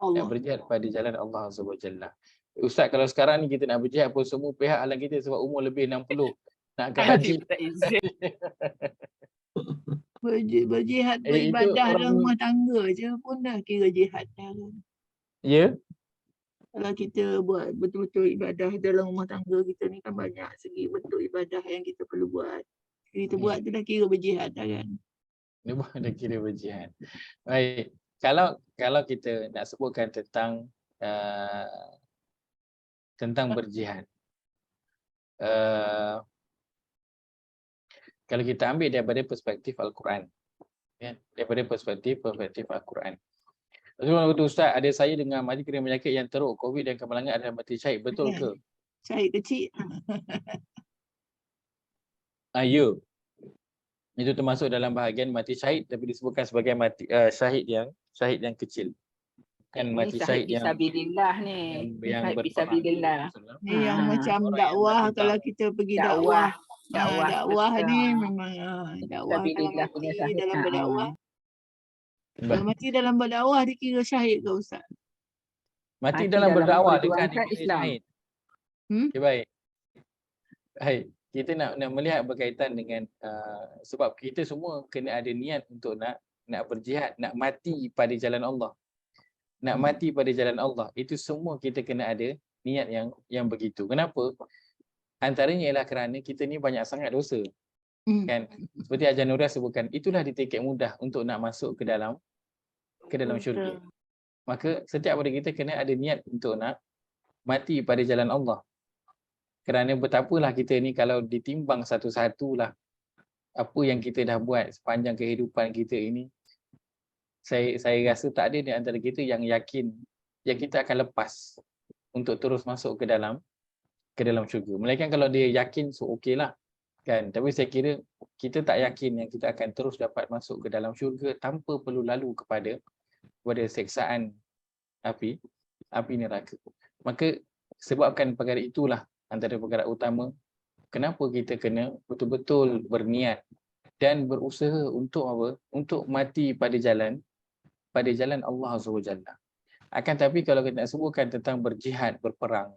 Nak berjihad pada jalan Allah SWT. Ustaz, kalau sekarang ni kita nak berjihad pun semua pihak halang kita sebab umur lebih 60. Nak ke haji. Berjihad beribadah dalam rumah tangga je pun dah kira jihad dah kan. Ya? Kalau kita buat betul-betul ibadah dalam rumah tangga kita ni kan banyak segi bentuk ibadah yang kita perlu buat. Kita buat tu dah kira berjihad dah kan. Dia dah kira berjihad. Baik. Kalau kita nak sebutkan tentang berjihad. Kalau kita ambil daripada perspektif Al-Quran. Ya, daripada perspektif Al-Quran. Rasulullah kata, Ustaz, ada saya dengan mati kena penyakit yang teruk, COVID dan kemalangan adalah mati syahid. Betul ke? Syahid kecil. Ya. Itu termasuk dalam bahagian mati syahid, tapi disebutkan sebagai mati syahid yang kecil. Kan mati syahid yang fisabilillah ni. yang Fisabilillah. Ni yang macam dakwah, kalau kita pergi dakwah ni memang dakwah kalau mati dalam berdakwah. Kalau mati dalam berdakwah dikira syahid ke Ustaz? Mati dalam berdakwah dekat Islam. syahid. Okay, baik. Baik. Kita nak melihat berkaitan dengan sebab kita semua kena ada niat untuk nak berjihad, nak mati pada jalan Allah. Nak mati pada jalan Allah. Itu semua kita kena ada niat yang begitu. Kenapa? Antaranya ialah kerana kita ni banyak sangat dosa. Kan? Seperti Haji Nuriyah sebutkan, itulah titik mudah untuk nak masuk ke dalam syurga. Maka setiap dari kita kena ada niat untuk nak mati pada jalan Allah. Kerana betapalah kita ni kalau ditimbang satu-satulah apa yang kita dah buat sepanjang kehidupan kita ini, saya rasa tak ada di antara kita yang yakin yang kita akan lepas untuk terus masuk ke dalam syurga. Melainkan kalau dia yakin, so okeylah. Kan? Tapi saya kira kita tak yakin yang kita akan terus dapat masuk ke dalam syurga tanpa perlu lalu kepada seksaan api neraka. Maka sebabkan perkara itulah antara perkara utama kenapa kita kena betul-betul berniat dan berusaha untuk apa? Untuk mati pada jalan Allah SWT. Akan tapi kalau kita nak sebutkan tentang berjihad, berperang,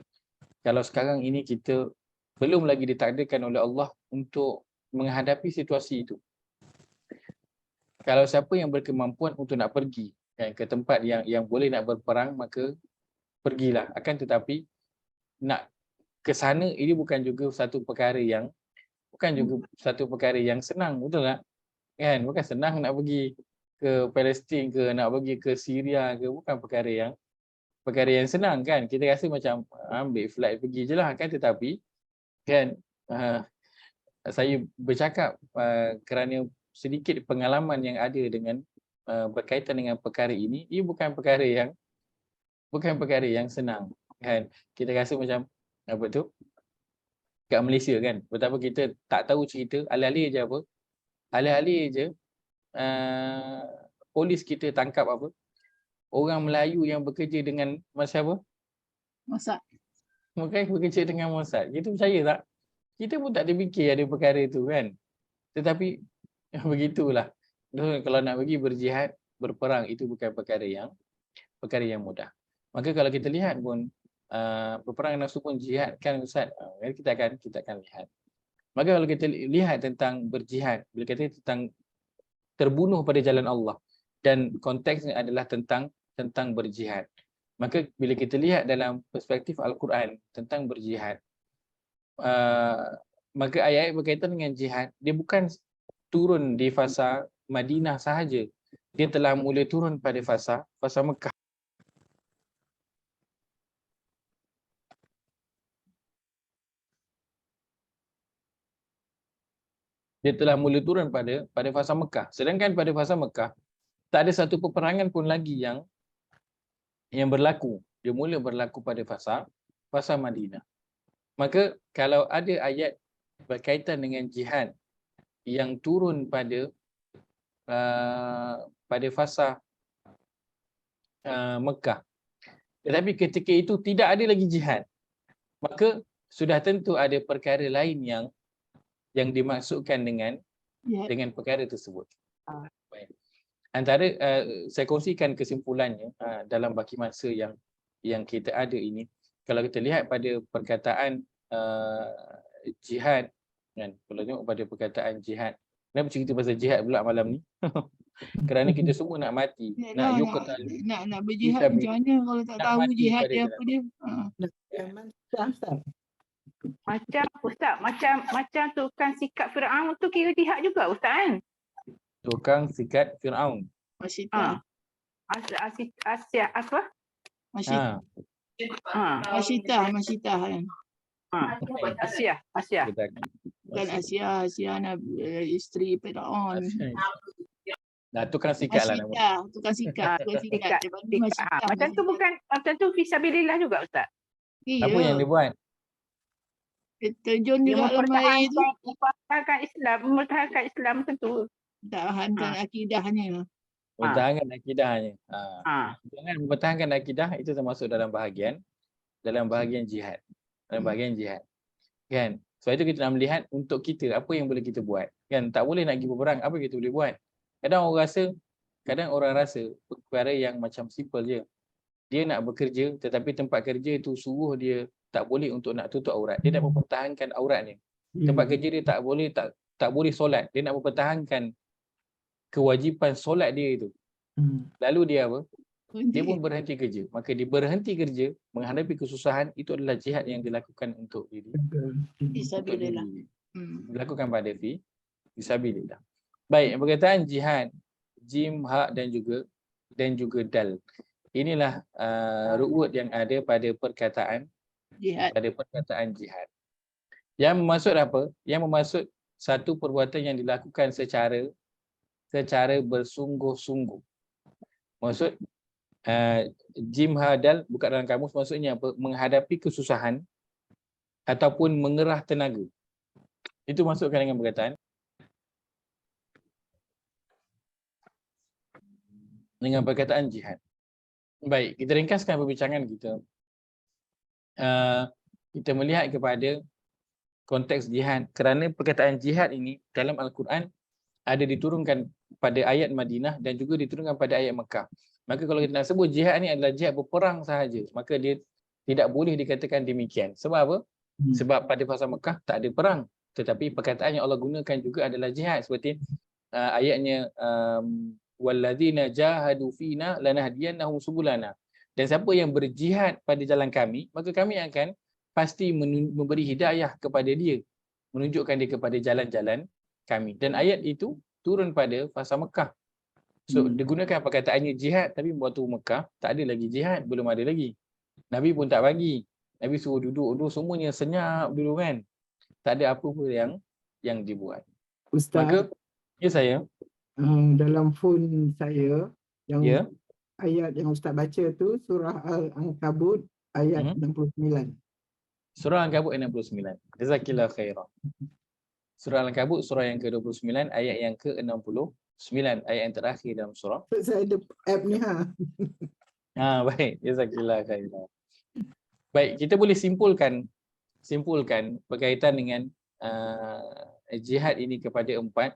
kalau sekarang ini kita belum lagi ditakdirkan oleh Allah untuk menghadapi situasi itu. Kalau siapa yang berkemampuan untuk nak pergi ke tempat yang boleh nak berperang, maka pergilah. Akan tetapi nak ke sana ini bukan juga satu perkara yang senang, betul tak? Kan? Bukan senang nak pergi ke Palestin ke, nak pergi ke Syria ke, bukan perkara yang senang kan. Kita rasa macam ambil flight pergi je lah kan, tetapi kan saya bercakap kerana sedikit pengalaman yang ada dengan berkaitan dengan perkara ini, ia bukan perkara yang senang kan. Kita rasa macam apa tu kat Malaysia kan, betapa kita tak tahu cerita, alih-alih je polis kita tangkap orang Melayu yang bekerja dengan macam apa? Mossad. Mungkin bekerja dengan Mossad. Kita percaya tak? Kita pun tak terfikir ada perkara itu kan. Tetapi begitulah. Kalau nak pergi berjihad, berperang, itu bukan perkara yang mudah. Maka kalau kita lihat pun berperang nafsu pun jihad kan Ustaz. Kita akan lihat. Maka kalau kita lihat tentang berjihad, bila kata tentang terbunuh pada jalan Allah dan konteksnya adalah tentang berjihad. Maka bila kita lihat dalam perspektif Al-Quran tentang berjihad, maka ayat berkaitan dengan jihad, dia bukan turun di fasa Madinah sahaja. Dia telah mula turun pada fasa Mekah. Dia telah mula turun pada fasa Mekah. Sedangkan pada fasa Mekah tak ada satu peperangan pun lagi yang berlaku. Dia mula berlaku pada fasa Madinah. Maka kalau ada ayat berkaitan dengan jihad yang turun pada fasa Mekah, tetapi ketika itu tidak ada lagi jihad, maka sudah tentu ada perkara lain yang dimaksudkan dengan perkara tersebut. Baik. Antara saya kongsikan kesimpulannya dalam baki masa yang kita ada ini. Kalau kita lihat pada perkataan jihad, kan? Kalau tengok pada perkataan jihad, kenapa cerita pasal jihad pula malam ni? Kerana kita semua nak mati, nak berjihad macam mana kalau tak tahu jihad dia apa dia? Macam Ustaz, macam tukang sikat Firaun tu kira jihad juga Ustaz kan? Tukang sikat Firaun. Masyita. Asia apa? Masyita. Masyita kan. Asia. Bukan Asia isteri Firaun. Nah, tukang sikat lah nama. Tukang sikat. Macam tu bukan, macam tu fisabilillah juga Ustaz. Apa yang dia buat? Terjun juga dalam air tu. Mempertahankan Islam tentu. Pertahankan akidahnya. Mempertahankan akidahnya. Jangan mempertahankan akidah, itu termasuk dalam bahagian jihad. Dalam bahagian jihad. Kan? Sebab itu kita nak melihat untuk kita apa yang boleh kita buat. Kan? Tak boleh nak pergi berperang, apa kita boleh buat? Kadang orang rasa perkara yang macam simple je. Dia nak bekerja tetapi tempat kerja itu suruh dia tak boleh untuk nak tutup aurat. Dia nak mempertahankan auratnya. Tempat kerja dia tak boleh solat. Dia nak mempertahankan kewajipan solat dia itu. Lalu dia apa? Dia pun berhenti kerja. Maka dia berhenti kerja menghadapi kesusahan, itu adalah jihad yang dilakukan untuk diri. Fisabilillah. Dilakukan pada fisabilillah. Baik, perkataan jihad, jim, ha dan juga dal. Inilah ru'ud yang ada pada perkataan jihad. Yang bermaksud apa? Yang bermaksud satu perbuatan yang dilakukan secara bersungguh-sungguh. Maksud jim, ha, dal bukan dalam kamus, maksudnya apa? Menghadapi kesusahan ataupun mengerah tenaga. Itu masukkan dengan perkataan jihad. Baik, kita ringkaskan perbincangan kita. Kita melihat kepada konteks jihad kerana perkataan jihad ini dalam Al-Quran ada diturunkan pada ayat Madinah dan juga diturunkan pada ayat Mekah. Maka kalau kita nak sebut jihad ni adalah jihad berperang sahaja, maka dia tidak boleh dikatakan demikian. Sebab apa? Sebab pada fasa Mekah tak ada perang, tetapi perkataan yang Allah gunakan juga adalah jihad, seperti ayatnya walladzina jahadu fina lanahdiyannahum subulana. Dan siapa yang berjihad pada jalan kami, maka kami akan pasti memberi hidayah kepada dia, menunjukkan dia kepada jalan-jalan kami. Dan ayat itu turun pada fasa Mekah. So digunakan perkataannya jihad, tapi waktu Mekah tak ada lagi jihad, belum ada lagi. Nabi pun tak bagi. Nabi suruh duduk semuanya senyap dulu kan. Tak ada apa pun yang dibuat. Ustaz, maka ya saya dalam phone saya yang ayat yang Ustaz baca tu surah Al-Ankabut ayat 69. Surah Al-Ankabut ayat 69. Jazakillah khairan. Surah Al-Ankabut surah yang ke-29 ayat yang ke-69, ayat yang terakhir dalam surah. Saya ada app ni Baik, jazakillah khairan. Baik, kita boleh simpulkan berkaitan dengan jihad ini kepada empat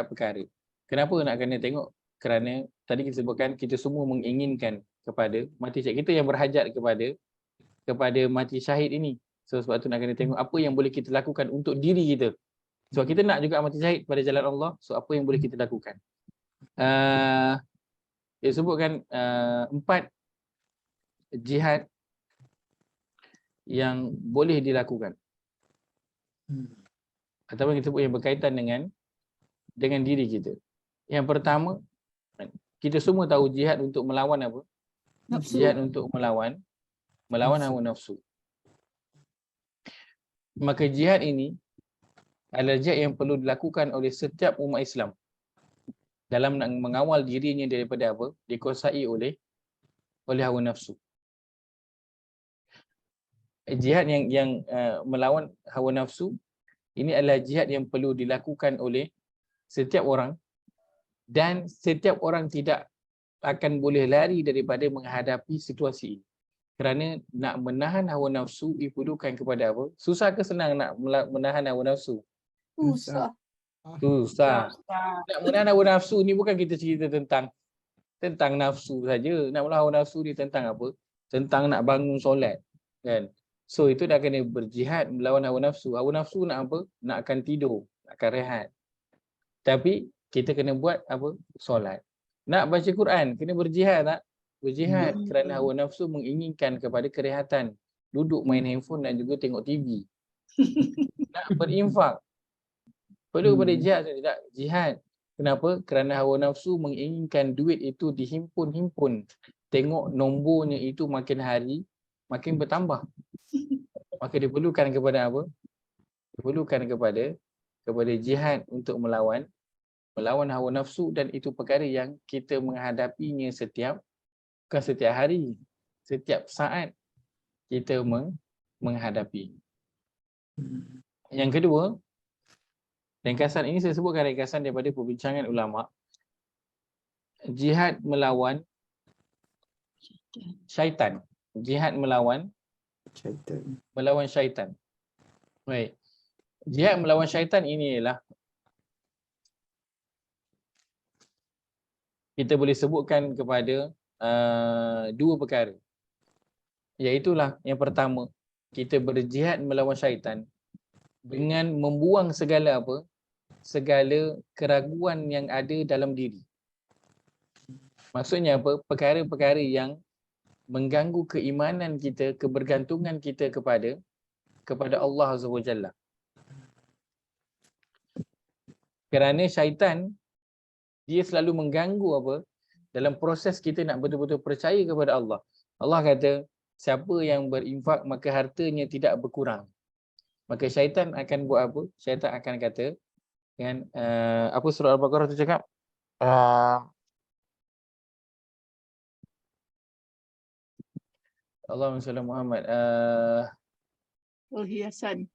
perkara. Kenapa nak kena tengok? Kerana tadi kita sebutkan kita semua menginginkan kepada mati syahid. Kita yang berhajat kepada mati syahid ini. So sebab tu nak kena tengok apa yang boleh kita lakukan untuk diri kita. Sebab kita nak juga mati syahid pada jalan Allah. So apa yang boleh kita lakukan? Dia sebutkan 4 jihad yang boleh dilakukan. Ataupun kita sebut yang berkaitan dengan diri kita. Yang pertama, kita semua tahu jihad untuk melawan apa? Nafsu. Jihad untuk melawan hawa nafsu. Maka jihad ini adalah jihad yang perlu dilakukan oleh setiap umat Islam dalam nak mengawal dirinya daripada apa? Dikuasai oleh hawa nafsu. Jihad yang melawan hawa nafsu ini adalah jihad yang perlu dilakukan oleh setiap orang, dan setiap orang tidak akan boleh lari daripada menghadapi situasi ini. Kerana nak menahan hawa nafsu diperlukan kepada apa? Susah ke senang nak menahan hawa nafsu? Susah. Susah. Nak menahan hawa nafsu ni bukan kita cerita tentang nafsu saja. Nak melawan hawa nafsu ni tentang apa? Tentang nak bangun solat, kan? So itu dah kena berjihad melawan hawa nafsu. Hawa nafsu nak apa? Nak akan tidur, nak akan rehat. Tapi kita kena buat apa? Solat. Nak baca Quran, kena berjihad tak? Berjihad kerana hawa nafsu menginginkan kepada kerehatan. Duduk main handphone dan juga tengok TV. Nak berinfak, perlu kepada jihad atau tidak? Jihad. Kenapa? Kerana hawa nafsu menginginkan duit itu dihimpun-himpun. Tengok nombornya itu makin hari makin bertambah. Maka diperlukan kepada apa? Diperlukan kepada jihad untuk melawan hawa nafsu, dan itu perkara yang kita menghadapinya bukan setiap hari, setiap saat kita menghadapi. Yang kedua, ringkasan ini saya sebutkan ringkasan daripada perbincangan ulama. Jihad melawan syaitan. Jihad melawan syaitan. Baik. Jihad melawan syaitan ini ialah, kita boleh sebutkan kepada dua perkara. Iaitulah yang pertama, kita berjihad melawan syaitan dengan membuang segala apa? Segala keraguan yang ada dalam diri. Maksudnya apa? Perkara-perkara yang mengganggu keimanan kita, kebergantungan kita kepada Allah Azza wa Jalla. Kerana syaitan dia selalu mengganggu apa? Dalam proses kita nak betul-betul percaya kepada Allah. Allah kata, siapa yang berinfak maka hartanya tidak berkurang. Maka syaitan akan buat apa? Syaitan akan kata, kan, apa surah Al-Baqarah tu cakap? Allahumma salli Muhammad. Perhiasan.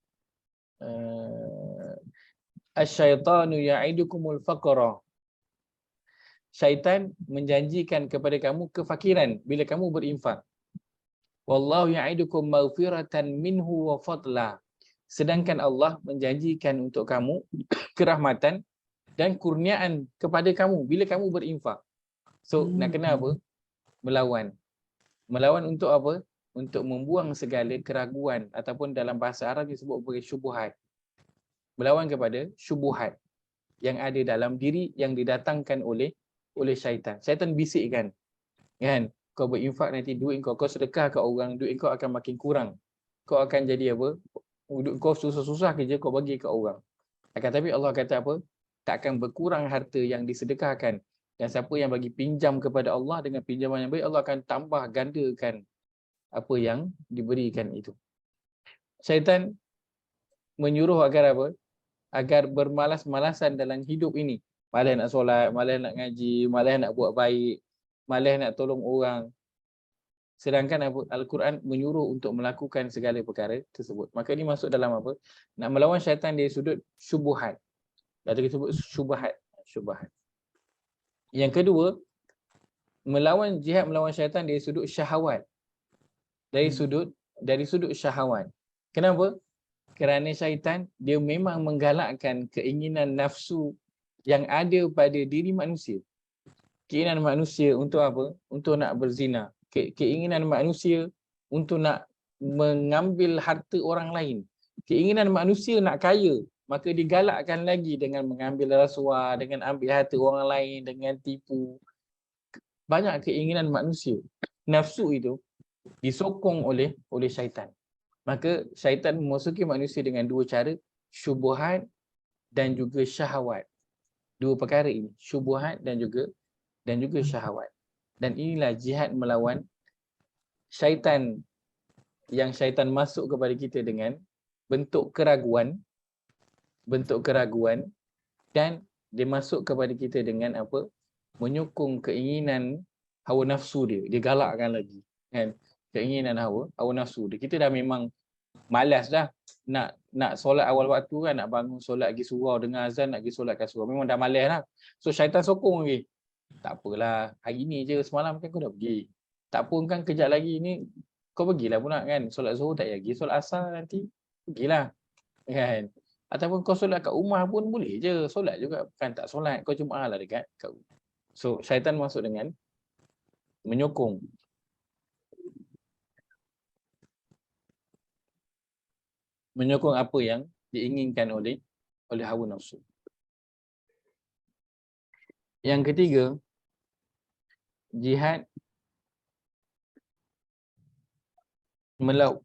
Asyaitanu ya'idukumul faqra. Syaitan menjanjikan kepada kamu kefakiran bila kamu berinfak. Wallahu ya'idukum maghfiratan minhu wa fadla. Sedangkan Allah menjanjikan untuk kamu kerahmatan dan kurniaan kepada kamu bila kamu berinfak. So nak kena apa? Melawan. Melawan untuk apa? Untuk membuang segala keraguan, ataupun dalam bahasa Arab disebut sebagai syubhat. Melawan kepada syubhat yang ada dalam diri yang didatangkan oleh syaitan. Syaitan bisikkan, kan, kau berinfak nanti duit kau sedekah ke orang, duit kau akan makin kurang. Kau akan jadi apa? Kau susah-susah kerja kau bagi ke orang. Akan tapi Allah kata apa? Tak akan berkurang harta yang disedekahkan. Dan siapa yang bagi pinjam kepada Allah dengan pinjaman yang baik, Allah akan tambah gandakan apa yang diberikan itu. Syaitan menyuruh agar apa? Agar bermalas-malasan dalam hidup ini. Malas nak solat, malas nak ngaji, malas nak buat baik, malas nak tolong orang. Sedangkan Al-Quran menyuruh untuk melakukan segala perkara tersebut. Maka ini masuk dalam apa? Nak melawan syaitan dari sudut syubhat. Atau kita sebut syubhat. Yang kedua, jihad melawan syaitan dari sudut syahwat. Dari sudut syahwat. Kenapa? Kerana syaitan dia memang menggalakkan keinginan nafsu yang ada pada diri manusia. Keinginan manusia untuk apa? Untuk nak berzina. Keinginan manusia untuk nak mengambil harta orang lain. Keinginan manusia nak kaya, maka digalakkan lagi dengan mengambil rasuah, dengan ambil harta orang lain, dengan tipu. Banyak keinginan manusia. Nafsu itu disokong oleh syaitan. Maka syaitan memasuki manusia dengan dua cara, syubhat dan juga syahwat. Dua perkara ini, syubhat dan juga syahwat. Dan inilah jihad melawan syaitan, yang syaitan masuk kepada kita dengan bentuk keraguan dan dia masuk kepada kita dengan apa? Menyokong keinginan hawa nafsu dia. Dia galakkan lagi, kan? Keinginan hawa nafsu dia. Kita dah memang malas dah nak solat awal waktu kan, nak bangun solat pergi surau, dengar azan nak pergi solat kat surau. Memang dah malas dah. So syaitan sokong lagi. Tak apalah, hari ni je, semalam kan kau dah pergi. Tak pun kan kejap lagi ni kau pergilah pula kan. Solat zuhur tak lagi, solat asar nanti pergilah. Kan? Ataupun kau solat kat rumah pun boleh je. Solat juga, kan tak solat. Kau Jumaat lah dekat kat. So syaitan masuk dengan menyokong. Menyokong apa yang diinginkan oleh hawa nafsu. Yang ketiga, jihad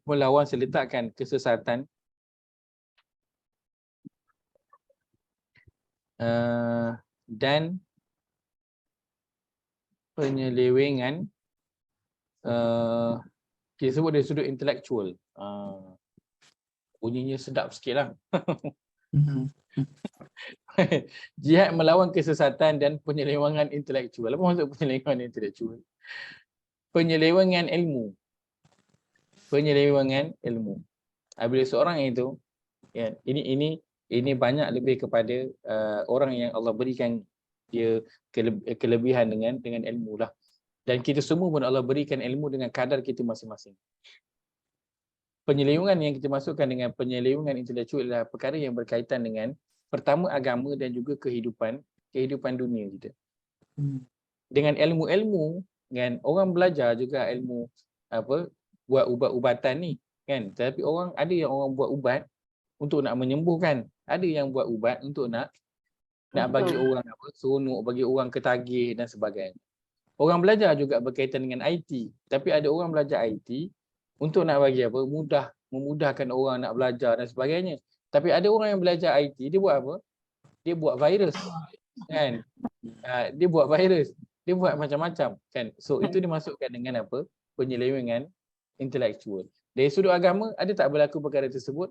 melawan seletakan kesesatan dan penyelewengan, kita sebut dari sudut intelektual. Bunyinya sedap sikit lah. Jihad melawan kesesatan dan penyelewengan intelektual. Apa maksud penyelewengan intelektual? Penyelewengan ilmu. Bila seorang itu, ya, ini banyak lebih kepada orang yang Allah berikan dia kelebihan dengan ilmu lah. Dan kita semua pun Allah berikan ilmu dengan kadar kita masing-masing. Penyelewengan yang kita masukkan dengan penyelewengan intelektual adalah perkara yang berkaitan dengan pertama agama dan juga kehidupan dunia kita. Dengan ilmu-ilmu, kan, orang belajar juga ilmu apa, buat ubat-ubatan ni, kan. Tapi ada yang orang buat ubat untuk nak menyembuhkan, ada yang buat ubat untuk nak bagi orang apa, seronok, bagi orang ketagih dan sebagainya. Orang belajar juga berkaitan dengan IT, tapi ada orang belajar IT untuk nak bagi apa, memudahkan orang nak belajar dan sebagainya. Tapi ada orang yang belajar IT, dia buat apa? Dia buat virus, kan? Dia buat virus, dia buat macam-macam, kan? So itu dimasukkan dengan apa? Penyelewengan intelektual. Dari sudut agama, ada tak berlaku perkara tersebut?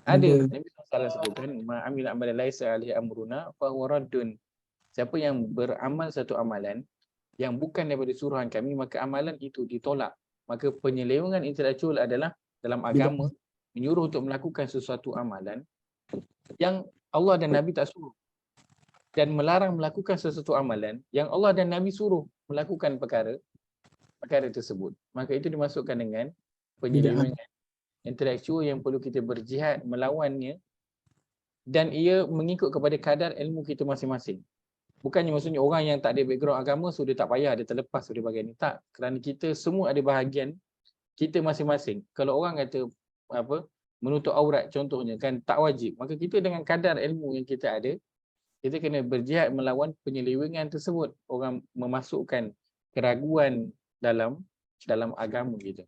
Ada. Nabi SAW sebutkan, ma'amil amalan laisa alaihi amruna fa huwa raddun. Siapa yang beramal satu amalan yang bukan daripada suruhan kami, maka amalan itu ditolak. Maka penyelewengan intelektual adalah dalam agama menyuruh untuk melakukan sesuatu amalan yang Allah dan Nabi tak suruh, dan melarang melakukan sesuatu amalan yang Allah dan Nabi suruh melakukan perkara tersebut. Maka itu dimasukkan dengan penyelewengan intelektual yang perlu kita berjihad melawannya, dan ia mengikut kepada kadar ilmu kita masing-masing. Bukannya maksudnya orang yang tak ada background agama sudah tak payah, dia terlepas dari bahagian ni. Tak, kerana kita semua ada bahagian kita masing-masing. Kalau orang kata apa, menutup aurat contohnya, kan tak wajib, maka kita dengan kadar ilmu yang kita ada, kita kena berjihad melawan penyelewengan tersebut. Orang memasukkan keraguan dalam agama kita.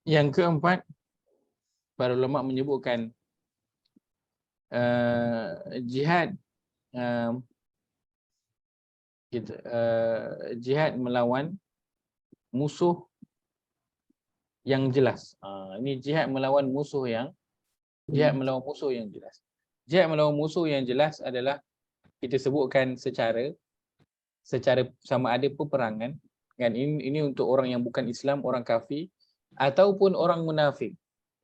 Yang keempat, para ulama menyebutkan jihad jihad melawan musuh yang jelas. Ini jihad melawan musuh yang jelas. Jihad melawan musuh yang jelas adalah kita sebutkan secara sama ada peperangan, kan. Ini untuk orang yang bukan Islam, orang kafir ataupun orang munafik.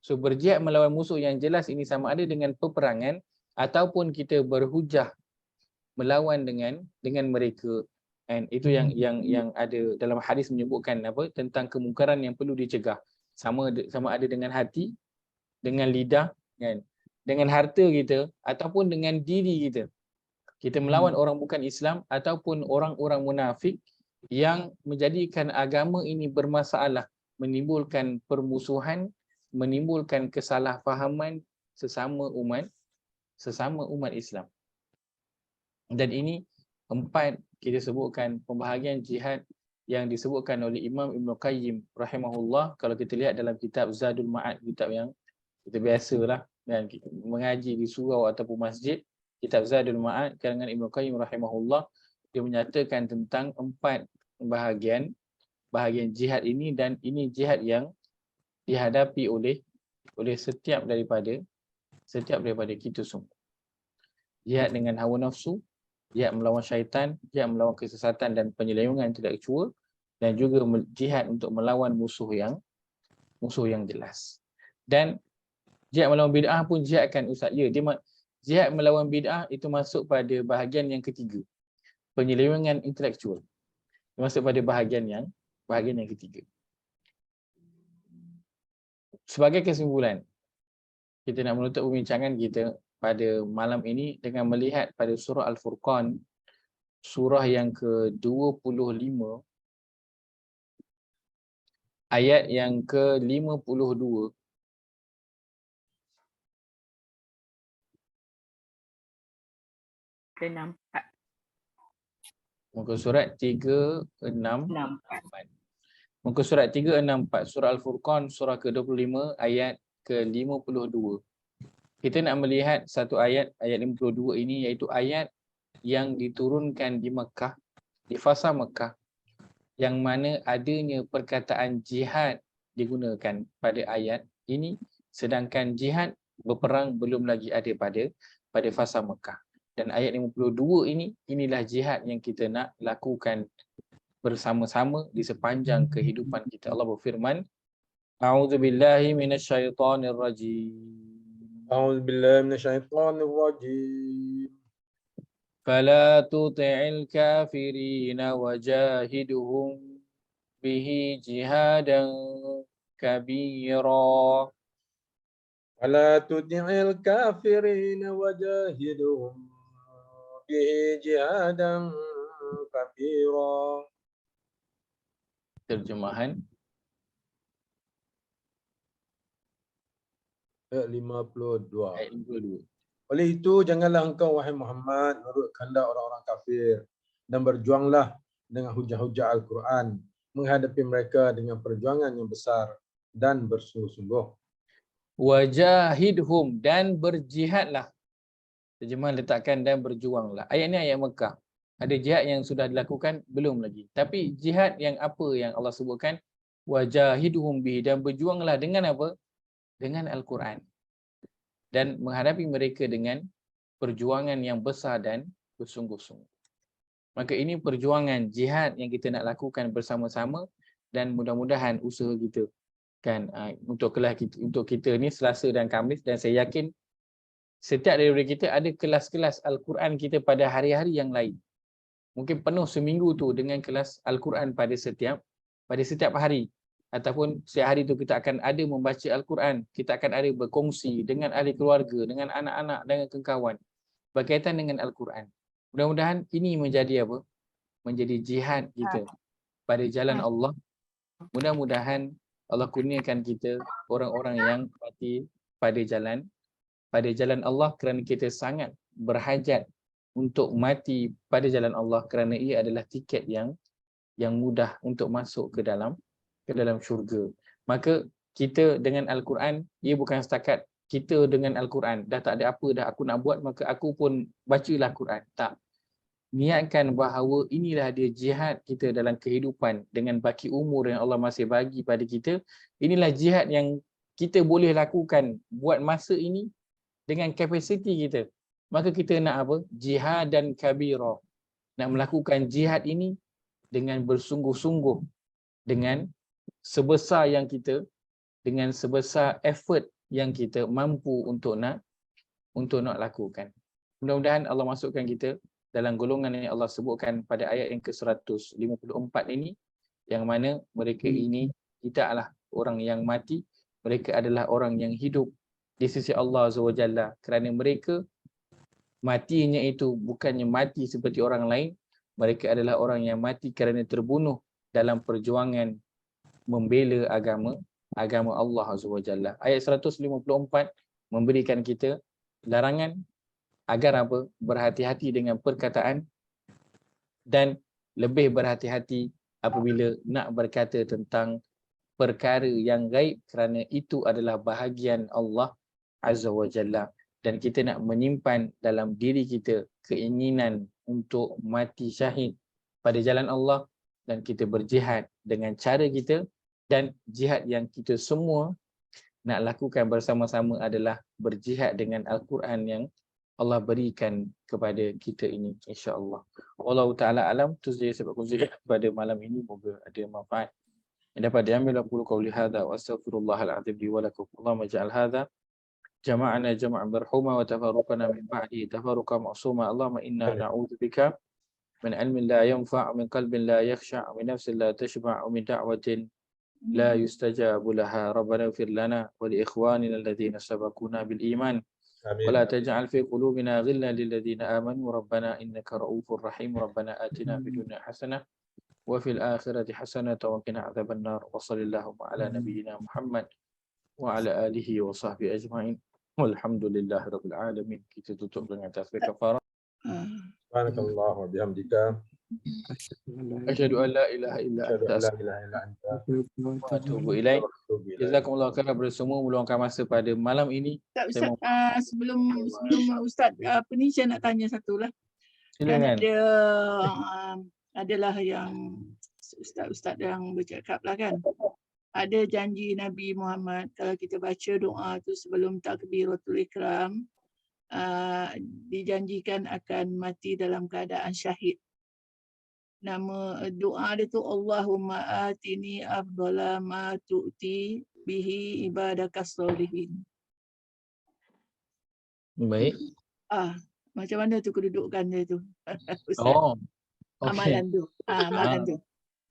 So berjihad melawan musuh yang jelas ini sama ada dengan peperangan ataupun kita berhujah melawan dengan mereka. And itu yang ada dalam hadis menyebutkan apa, tentang kemungkaran yang perlu dicegah. Sama ada dengan hati, dengan lidah, kan, dengan harta kita ataupun dengan diri kita. Kita melawan orang bukan Islam ataupun orang-orang munafik yang menjadikan agama ini bermasalah, menimbulkan permusuhan, menimbulkan kesalahfahaman sesama umat Islam. Dan ini 4 kita sebutkan pembahagian jihad yang disebutkan oleh Imam Ibn Qayyim rahimahullah. Kalau kita lihat dalam kitab Zadul Ma'ad, kitab yang kita biasalah dan mengaji di surau ataupun masjid, kitab Zadul Ma'ad karangan Ibn Qayyim rahimahullah, dia menyatakan tentang 4 bahagian jihad ini, dan ini jihad yang dihadapi oleh setiap daripada kita semua. Jihad dengan hawa nafsu, jihad melawan syaitan, jihad melawan kesesatan dan penyelewengan intelektual, dan juga jihad untuk melawan musuh yang jelas. Dan jihad melawan bid'ah pun jihad kan Ustaz. Ya, jihad melawan bid'ah itu masuk pada bahagian yang ketiga. Penyelewengan intelektual. Masuk pada bahagian yang ketiga. Sebagai kesimpulan, kita nak menutup perbincangan kita pada malam ini dengan melihat pada surah Al-Furqan, surah yang ke-25, ayat yang ke-52. Muka surat 364. Muka surat 364, surah Al-Furqan, surah ke-25, ayat ke-52. Kita nak melihat satu ayat 52 ini, iaitu ayat yang diturunkan di Mekah, di fasa Mekah, yang mana adanya perkataan jihad digunakan pada ayat ini, sedangkan jihad berperang belum lagi ada pada fasa Mekah. Dan ayat 52 inilah jihad yang kita nak lakukan bersama-sama di sepanjang kehidupan kita. Allah berfirman, A'udzubillahi minasyaitonir rajim. A'udzubillahi minasyaitonir rajim. Fala tuti'il kafirina wajahidhum bihi jihadan kabira. Fala tuti'il kafirina wajahidhum bihi jihadan kabira. Terjemahan ayat 52. ayat 52. Oleh itu, janganlah engkau, wahai Muhammad, menurut kehendak orang-orang kafir, dan berjuanglah dengan hujah-hujah Al-Quran, menghadapi mereka dengan perjuangan yang besar dan bersungguh-sungguh. Wajahidhum, dan berjihadlah. Terjemahan letakkan dan berjuanglah. Ayat ni ayat Mekah. Ada jihad yang sudah dilakukan? Belum lagi. Tapi jihad yang apa yang Allah sebutkan? Wajahidhum bihi, dan berjuanglah dengan apa? Dengan Al-Quran. Dan menghadapi mereka dengan perjuangan yang besar dan bersungguh-sungguh. Maka ini perjuangan jihad yang kita nak lakukan bersama-sama, dan mudah-mudahan usaha kita kan untuk kelas kita, untuk kita ni Selasa dan Khamis, dan saya yakin setiap daripada kita ada kelas-kelas Al-Quran kita pada hari-hari yang lain. Mungkin penuh seminggu tu dengan kelas Al-Quran pada setiap hari. Ataupun setiap hari tu kita akan ada membaca Al-Quran, kita akan ada berkongsi dengan ahli keluarga, dengan anak-anak, dengan kawan berkaitan dengan Al-Quran. Mudah-mudahan ini menjadi apa? Menjadi jihad kita pada jalan Allah. Mudah-mudahan Allah kurniakan kita orang-orang yang mati pada jalan Allah, kerana kita sangat berhajat untuk mati pada jalan Allah, kerana ia adalah tiket yang mudah untuk masuk ke dalam syurga. Maka kita dengan Al-Quran, ia bukan setakat kita dengan Al-Quran, dah tak ada apa dah aku nak buat, maka aku pun bacalah Quran. Tak. Niatkan bahawa inilah dia jihad kita dalam kehidupan dengan baki umur yang Allah masih bagi pada kita. Inilah jihad yang kita boleh lakukan buat masa ini dengan kapasiti kita. Maka kita nak apa? Jihad dan kabira. Nak melakukan jihad ini dengan bersungguh-sungguh, dengan sebesar effort yang kita mampu untuk nak lakukan. Mudah-mudahan Allah masukkan kita dalam golongan yang Allah sebutkan pada ayat yang ke-154 ini, yang mana mereka ini tidaklah orang yang mati, mereka adalah orang yang hidup di sisi Allah Azza wa Jalla, kerana mereka matinya itu bukannya mati seperti orang lain, mereka adalah orang yang mati kerana terbunuh dalam perjuangan membela agama Allah Azza wa Jalla. Ayat 154 memberikan kita larangan agar apa? Berhati-hati dengan perkataan dan lebih berhati-hati apabila nak berkata tentang perkara yang gaib, kerana itu adalah bahagian Allah Azza wa Jalla, dan kita nak menyimpan dalam diri kita keinginan untuk mati syahid pada jalan Allah, dan kita berjihad dengan cara kita, dan jihad yang kita semua nak lakukan bersama-sama adalah berjihad dengan Al-Quran yang Allah berikan kepada kita ini, insya-Allah. Wallahu taala alam. Tu saja sebab kongsi pada malam ini, moga ada manfaat yang dapat diambil. Aku qauli hadza wa astaghfirullahal azim li wa lakum. Allahumma ij'al hadza jama'ana jama'an marhuma wa tafarruqana min ba'di tafarruqan ma'suma. Allahumma inna na'udzubika min ilmin la yanfa', min qalbin la yakhsha', min nafsin la tashba', min da'watin لا يستجاب لها. ربنا اغفر لنا ولإخواننا الذين سبقونا بالإيمان ولا تجعل في قلوبنا غلا للذين آمنوا ربنا إنك رؤوف رحيم. ربنا آتنا في الدنيا حسنة وفي الآخرة حسنة وقنا عذاب النار. وصلى اللهم على نبينا محمد وعلى آله وصحبه أجمعين والحمد لله رب العالمين. Kita tutup dengan tasbih kafarah. Subhanakallah wa bihamdika. Asyhadu an la ilaha illa anta astaghfiruka wa atubu ilaik. Jazakumullah khairan kepada semua meluangkan masa pada malam ini. Tak, Ustaz, sebelum Ustaz ni saya nak tanya satu lah. Silakan. Adalah yang Ustaz yang bercakap lah kan. Ada janji Nabi Muhammad kalau kita baca doa tu sebelum takbiratul ihram, dijanjikan akan mati dalam keadaan syahid. Nama doa dia tu Allahumma atini afdala ma tu'ti bihi ibadakas solihin. Baik. Macam mana tu kedudukan dia tu? Oh, okay. Amalan tu. Amalan tu.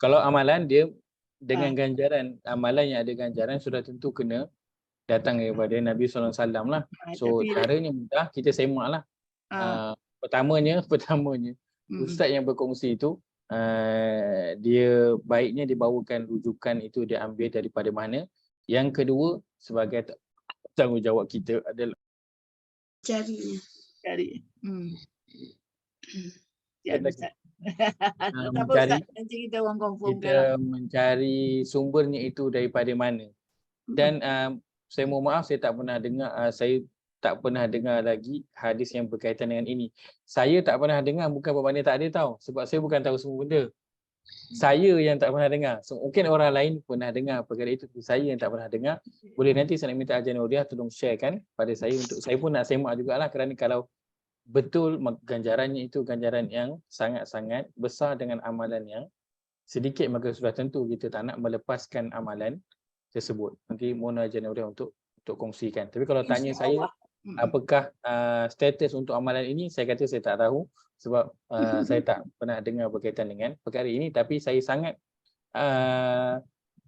Kalau amalan dia dengan ganjaran, amalan yang ada ganjaran sudah tentu kena datang daripada Nabi SAW lah. So caranya mudah, kita semak lah. Pertamanya Ustaz yang berkongsi itu, dia baiknya dibawakan rujukan itu diambil daripada mana. Yang kedua, sebagai tanggungjawab kita adalah Cari. mencari sumbernya itu daripada mana. Dan saya mohon maaf, saya tak pernah dengar lagi hadis yang berkaitan dengan ini. Saya tak pernah dengar bukan bermakna tak ada tahu, sebab saya bukan tahu semua benda. Saya yang tak pernah dengar. So, mungkin orang lain pernah dengar perkara itu, saya yang tak pernah dengar. Boleh nanti saya nak minta Ajar Nuriah tolong sharekan pada saya, untuk saya pun nak semak jugalah, kerana kalau betul ganjarannya itu ganjaran yang sangat-sangat besar dengan amalan yang sedikit, maka sudah tentu kita tak nak melepaskan amalan tersebut. Nanti mohon Ajar Nuriah untuk kongsikan. Tapi kalau tanya saya apakah status untuk amalan ini, saya kata saya tak tahu, sebab saya tak pernah dengar berkaitan dengan perkara ini. Tapi saya sangat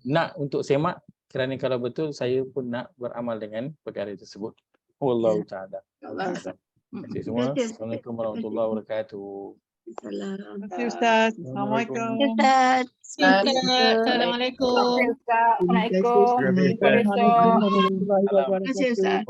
nak untuk semak, kerana kalau betul saya pun nak beramal dengan perkara tersebut. Wallahu ta'ala. Terima kasih semua. Assalamualaikum warahmatullahi wabarakatuh. Salam. Terima kasih Ustaz. Assalamualaikum. Ustaz. Assalamualaikum. Assalamualaikum. Assalamualaikum. Assalamualaikum. Terima kasih Ustaz.